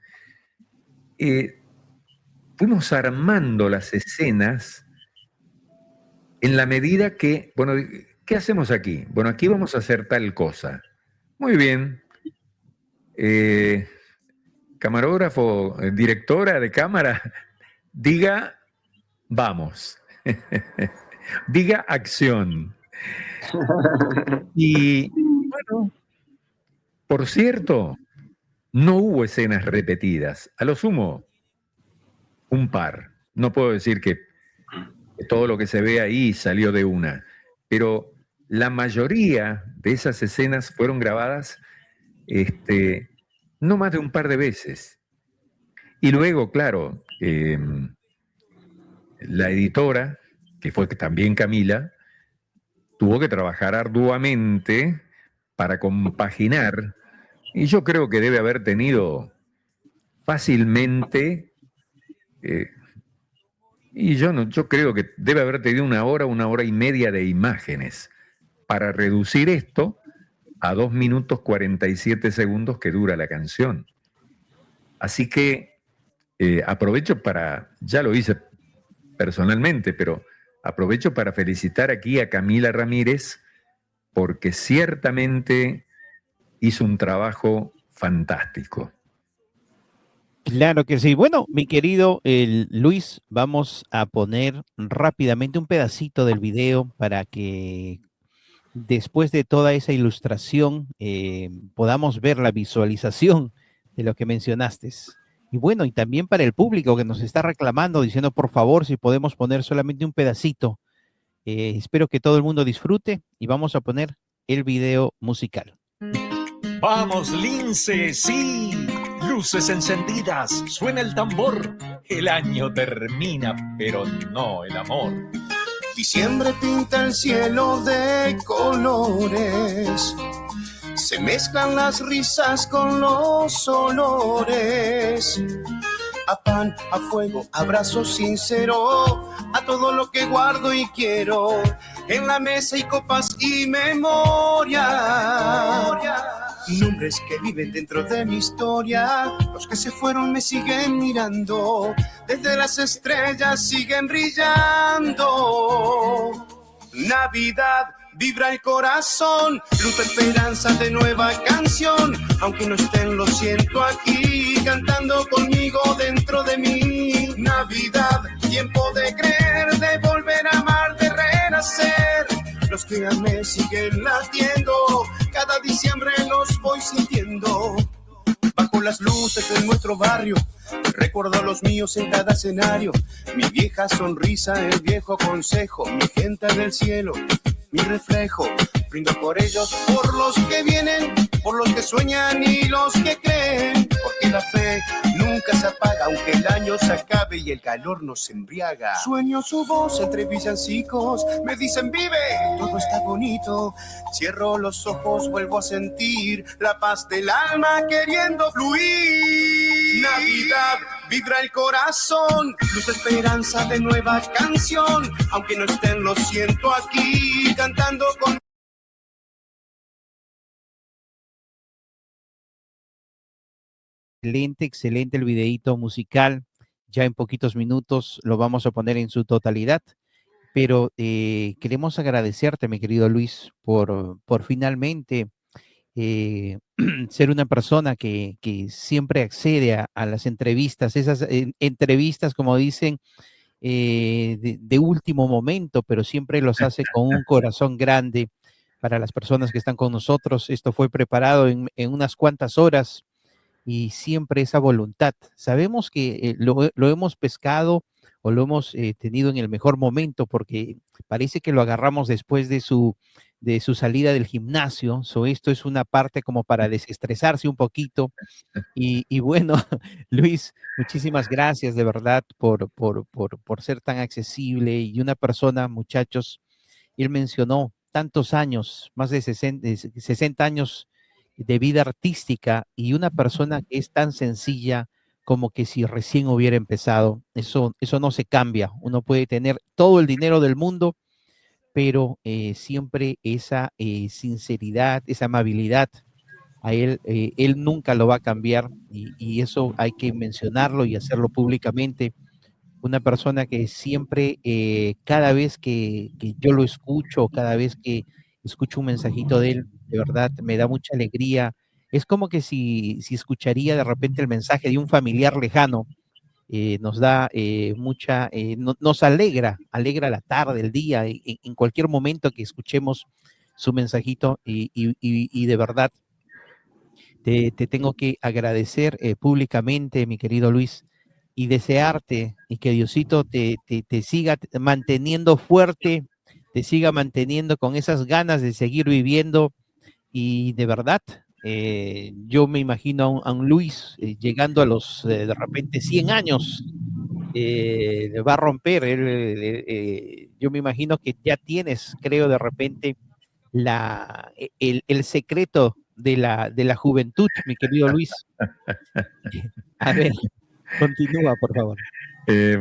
fuimos armando las escenas en la medida que, bueno, ¿qué hacemos aquí? Bueno, aquí vamos a hacer tal cosa. Muy bien. Camarógrafo, directora de cámara, diga vamos, diga acción. Y bueno, por cierto, no hubo escenas repetidas, a lo sumo un par. No puedo decir que todo lo que se ve ahí salió de una, pero la mayoría de esas escenas fueron grabadas no más de un par de veces. Y luego, claro, la editora, que fue también Camila, tuvo que trabajar arduamente para compaginar, y yo creo que debe haber tenido fácilmente, y yo creo que debe haber tenido una hora y media de imágenes para reducir esto a 2 minutos 47 segundos que dura la canción. Así que aprovecho ya lo hice personalmente, pero aprovecho para felicitar aquí a Camila Ramírez porque ciertamente hizo un trabajo fantástico. Claro que sí. Bueno, mi querido Luis, vamos a poner rápidamente un pedacito del video para que después de toda esa ilustración podamos ver la visualización de lo que mencionaste. Y bueno, y también para el público que nos está reclamando, diciendo por favor si podemos poner solamente un pedacito. Espero que todo el mundo disfrute y vamos a poner el video musical. Vamos, lince, sí. Luces encendidas, suena el tambor. El año termina, pero no el amor. Diciembre pinta el cielo de colores. Se mezclan las risas con los olores. A pan, a fuego, abrazo sincero, a todo lo que guardo y quiero. En la mesa y copas y memoria. Nombres que viven dentro de mi historia. Los que se fueron me siguen mirando. Desde las estrellas siguen brillando. Navidad, vibra el corazón, luz de esperanza de nueva canción. Aunque no estén, lo siento aquí, cantando conmigo dentro de mí. Navidad, tiempo de creer, de volver a amar, de renacer. Los que amé siguen latiendo, cada diciembre los voy sintiendo. Bajo las luces de nuestro barrio, recuerdo a los míos en cada escenario. Mi vieja sonrisa, el viejo consejo, mi gente del cielo, mi reflejo. Brindo por ellos, por los que vienen, por los que sueñan y los que creen. Porque la fe nunca se apaga, aunque el año se acabe y el calor nos embriaga. Sueño su voz entre villancicos, me dicen vive, todo está bonito. Cierro los ojos, vuelvo a sentir la paz del alma queriendo fluir. Navidad, vibra el corazón, luz de esperanza de nueva canción. Aunque no estén, lo siento aquí, cantando con... Excelente, excelente el videíto musical. Ya en poquitos minutos lo vamos a poner en su totalidad. Pero queremos agradecerte, mi querido Luis, por finalmente ser una persona que siempre accede a las entrevistas, esas entrevistas, como dicen, de último momento, pero siempre los hace con un corazón grande para las personas que están con nosotros. Esto fue preparado en unas cuantas horas y siempre esa voluntad. Sabemos que lo hemos pescado o lo hemos tenido en el mejor momento porque parece que lo agarramos después de su salida del gimnasio. Esto es una parte como para desestresarse un poquito. Y bueno, Luis, muchísimas gracias de verdad por ser tan accesible y una persona, muchachos, él mencionó tantos años, más de 60 años de vida artística y una persona que es tan sencilla como que si recién hubiera empezado. Eso no se cambia. Uno puede tener todo el dinero del mundo, pero siempre esa sinceridad, esa amabilidad, a él nunca lo va a cambiar y eso hay que mencionarlo y hacerlo públicamente. Una persona que siempre, cada vez que yo lo escucho, cada vez que escucho un mensajito de él, de verdad me da mucha alegría. Es como que si escucharía de repente el mensaje de un familiar lejano, nos da nos alegra la tarde, el día, en cualquier momento que escuchemos su mensajito y de verdad te tengo que agradecer públicamente, mi querido Luis, y desearte y que Diosito te siga manteniendo fuerte, te siga manteniendo con esas ganas de seguir viviendo y de verdad, yo me imagino a un Luis llegando a los de repente 100 años, va a romper. Yo me imagino que ya tienes, creo, de repente el secreto de la juventud, mi querido Luis. A ver, continúa, por favor.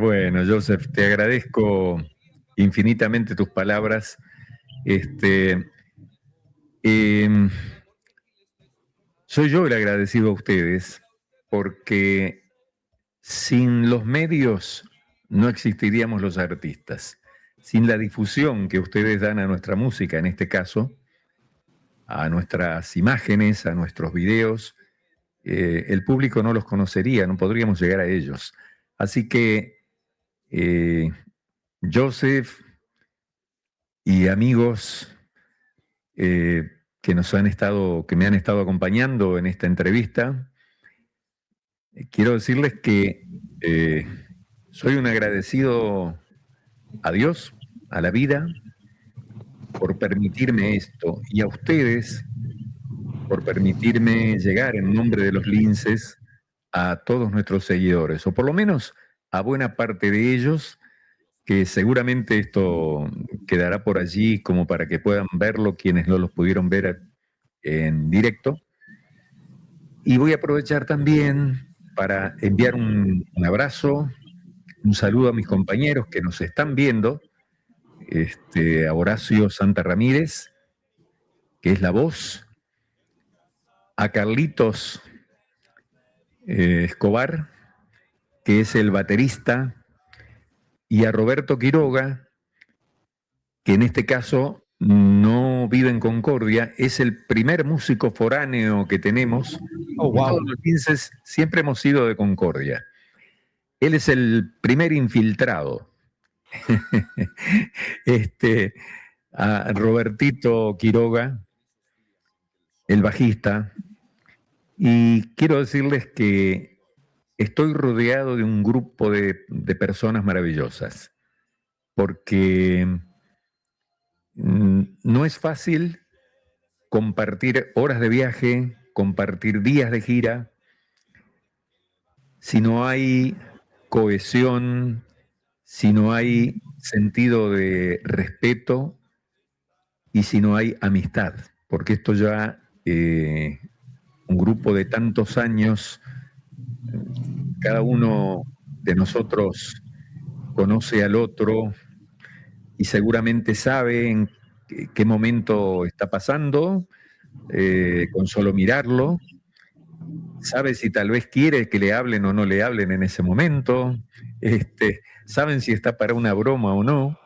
Bueno, Joseph, te agradezco infinitamente tus palabras. Soy yo el agradecido a ustedes porque sin los medios no existiríamos los artistas. Sin la difusión que ustedes dan a nuestra música, en este caso, a nuestras imágenes, a nuestros videos, el público no los conocería, no podríamos llegar a ellos. Así que, Joseph y amigos que me han estado acompañando en esta entrevista, quiero decirles que soy un agradecido a Dios, a la vida, por permitirme esto, y a ustedes por permitirme llegar en nombre de los Linces a todos nuestros seguidores, o por lo menos a buena parte de ellos, que seguramente esto quedará por allí como para que puedan verlo quienes no los pudieron ver en directo. Y voy a aprovechar también para enviar un abrazo, un saludo a mis compañeros que nos están viendo, a Horacio Santa Ramírez, que es la voz, a Carlitos Escobar, que es el baterista, y a Roberto Quiroga, que en este caso no vive en Concordia, es el primer músico foráneo que tenemos. Oh, wow. Todos los 15 siempre hemos sido de Concordia. Él es el primer infiltrado. A Robertito Quiroga, el bajista, y quiero decirles que estoy rodeado de un grupo de personas maravillosas, porque no es fácil compartir horas de viaje, compartir días de gira, si no hay cohesión, si no hay sentido de respeto y si no hay amistad, porque esto ya, un grupo de tantos años, cada uno de nosotros conoce al otro y seguramente sabe en qué momento está pasando, con solo mirarlo, sabe si tal vez quiere que le hablen o no le hablen en ese momento, saben si está para una broma o no.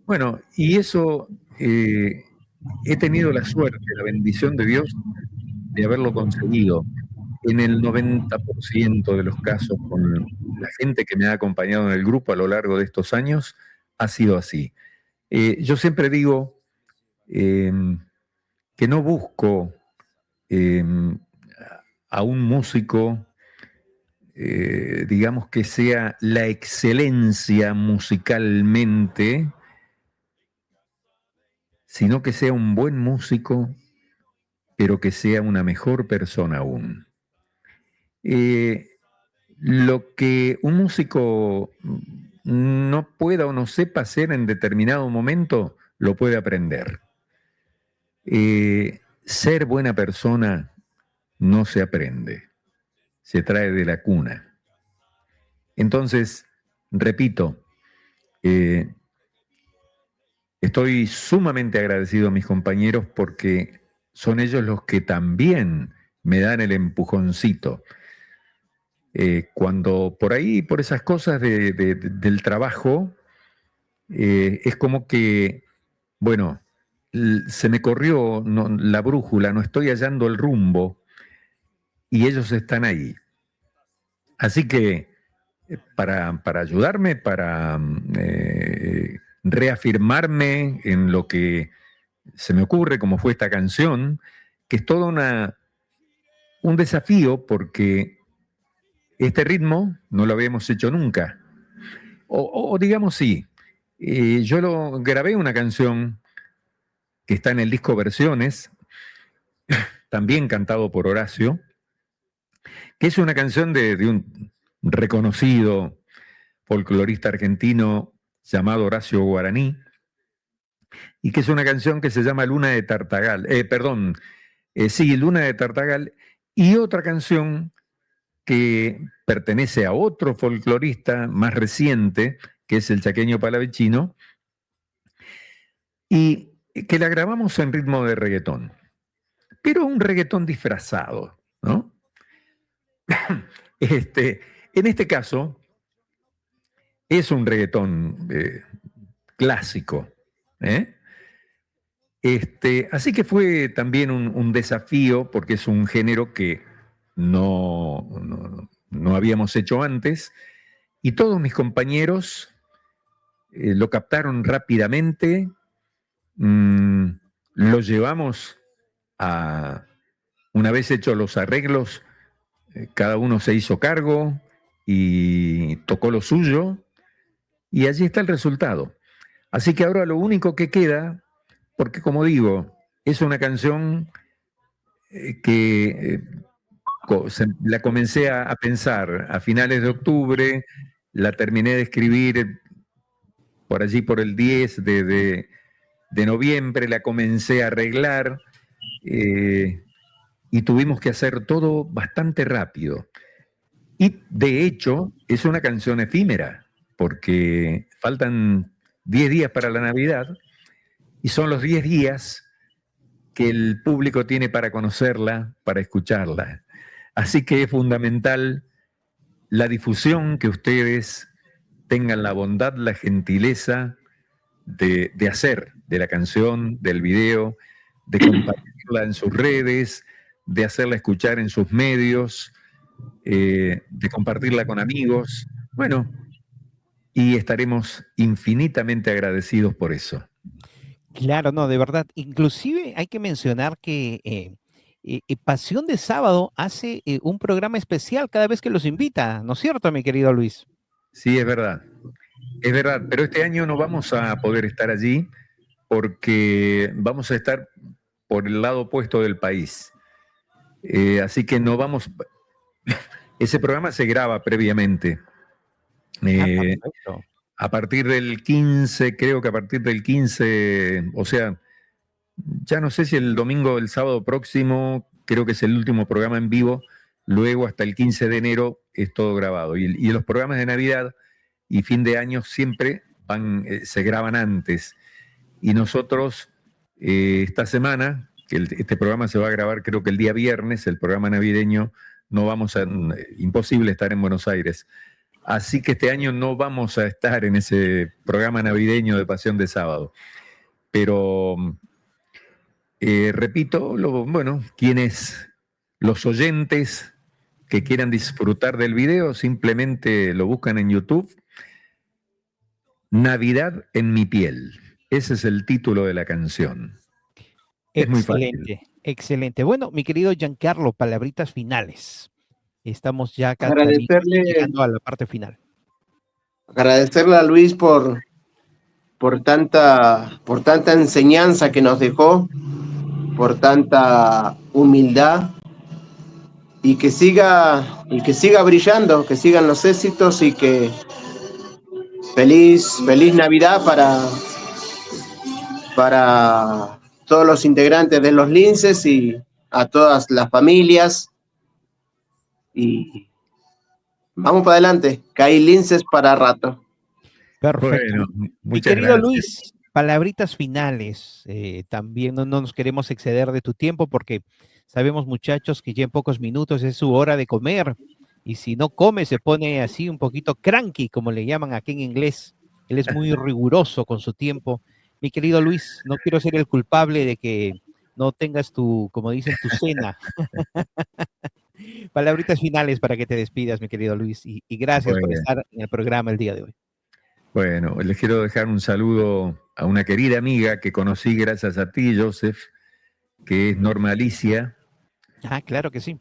Bueno, y eso he tenido la suerte, la bendición de Dios de haberlo conseguido. En el 90% de los casos, con la gente que me ha acompañado en el grupo a lo largo de estos años, ha sido así. Yo siempre digo que no busco a un músico, digamos, que sea la excelencia musicalmente, sino que sea un buen músico, pero que sea una mejor persona aún. Lo que un músico no pueda o no sepa hacer en determinado momento, lo puede aprender. Ser buena persona no se aprende, se trae de la cuna. Entonces, repito, estoy sumamente agradecido a mis compañeros porque son ellos los que también me dan el empujoncito. Cuando por ahí, por esas cosas del trabajo, es como que, bueno, se me corrió la brújula, no estoy hallando el rumbo y ellos están ahí. Así que para ayudarme, para reafirmarme en lo que se me ocurre, como fue esta canción, que es todo un desafío porque este ritmo no lo habíamos hecho nunca. O digamos sí, yo grabé una canción que está en el disco Versiones, también cantado por Horacio, que es una canción de un reconocido folclorista argentino llamado Horacio Guaraní, y que es una canción que se llama Luna de Tartagal, sí, Luna de Tartagal, y otra canción que pertenece a otro folclorista más reciente, que es el chaqueño Palavecino, y que la grabamos en ritmo de reggaetón, pero un reggaetón disfrazado, ¿no? En este caso, es un reggaetón clásico, ¿eh? Así que fue también un desafío, porque es un género que no habíamos hecho antes, y todos mis compañeros lo captaron rápidamente, lo llevamos una vez hechos los arreglos, cada uno se hizo cargo y tocó lo suyo, y allí está el resultado. Así que ahora lo único que queda, porque como digo, es una canción que la comencé a pensar a finales de octubre, la terminé de escribir por allí por el 10 de noviembre, la comencé a arreglar y tuvimos que hacer todo bastante rápido. Y de hecho es una canción efímera, porque faltan 10 días para la Navidad y son los 10 días que el público tiene para conocerla, para escucharla. Así que es fundamental la difusión, que ustedes tengan la bondad, la gentileza de hacer de la canción, del video, de compartirla en sus redes, de hacerla escuchar en sus medios, de compartirla con amigos. Bueno, y estaremos infinitamente agradecidos por eso. Claro, no, de verdad. Inclusive hay que mencionar que Pasión de Sábado hace un programa especial cada vez que los invita, ¿no es cierto, mi querido Luis? Sí, es verdad, pero este año no vamos a poder estar allí porque vamos a estar por el lado opuesto del país. Así que no vamos... Ese programa se graba previamente. Perfecto. A partir del 15, creo que a partir del 15, o sea, ya no sé si el domingo o el sábado próximo, creo que es el último programa en vivo, luego hasta el 15 de enero es todo grabado. Y los programas de Navidad y fin de año siempre se graban antes. Y nosotros, esta semana, que este programa se va a grabar creo que el día viernes, el programa navideño, imposible estar en Buenos Aires. Así que este año no vamos a estar en ese programa navideño de Pasión de Sábado. Pero, repito, los oyentes que quieran disfrutar del video, simplemente lo buscan en YouTube. Navidad en mi piel. Ese es el título de la canción. Es muy fácil. Excelente. Bueno, mi querido Giancarlo, palabritas finales. Estamos ya acá llegando a la parte final. Agradecerle a Luis por tanta enseñanza que nos dejó, por tanta humildad, y que siga brillando, que sigan los éxitos, y que feliz Navidad para todos los integrantes de los Linces y a todas las familias. Y vamos para adelante, que hay Linces para rato. Perfecto. Bueno, mi querido gracias. Luis, palabritas finales. También no nos queremos exceder de tu tiempo porque sabemos, muchachos, que ya en pocos minutos es su hora de comer. Y si no come, se pone así un poquito cranky, como le llaman aquí en inglés. Él es muy riguroso con su tiempo. Mi querido Luis, no quiero ser el culpable de que no tengas como dicen, tu cena. Palabritas finales para que te despidas, mi querido Luis, y gracias por Bueno, estar en el programa el día de hoy. bueno, les quiero dejar un saludo a una querida amiga que conocí gracias a ti, Joseph, que es Norma Alicia. Ah, claro que sí.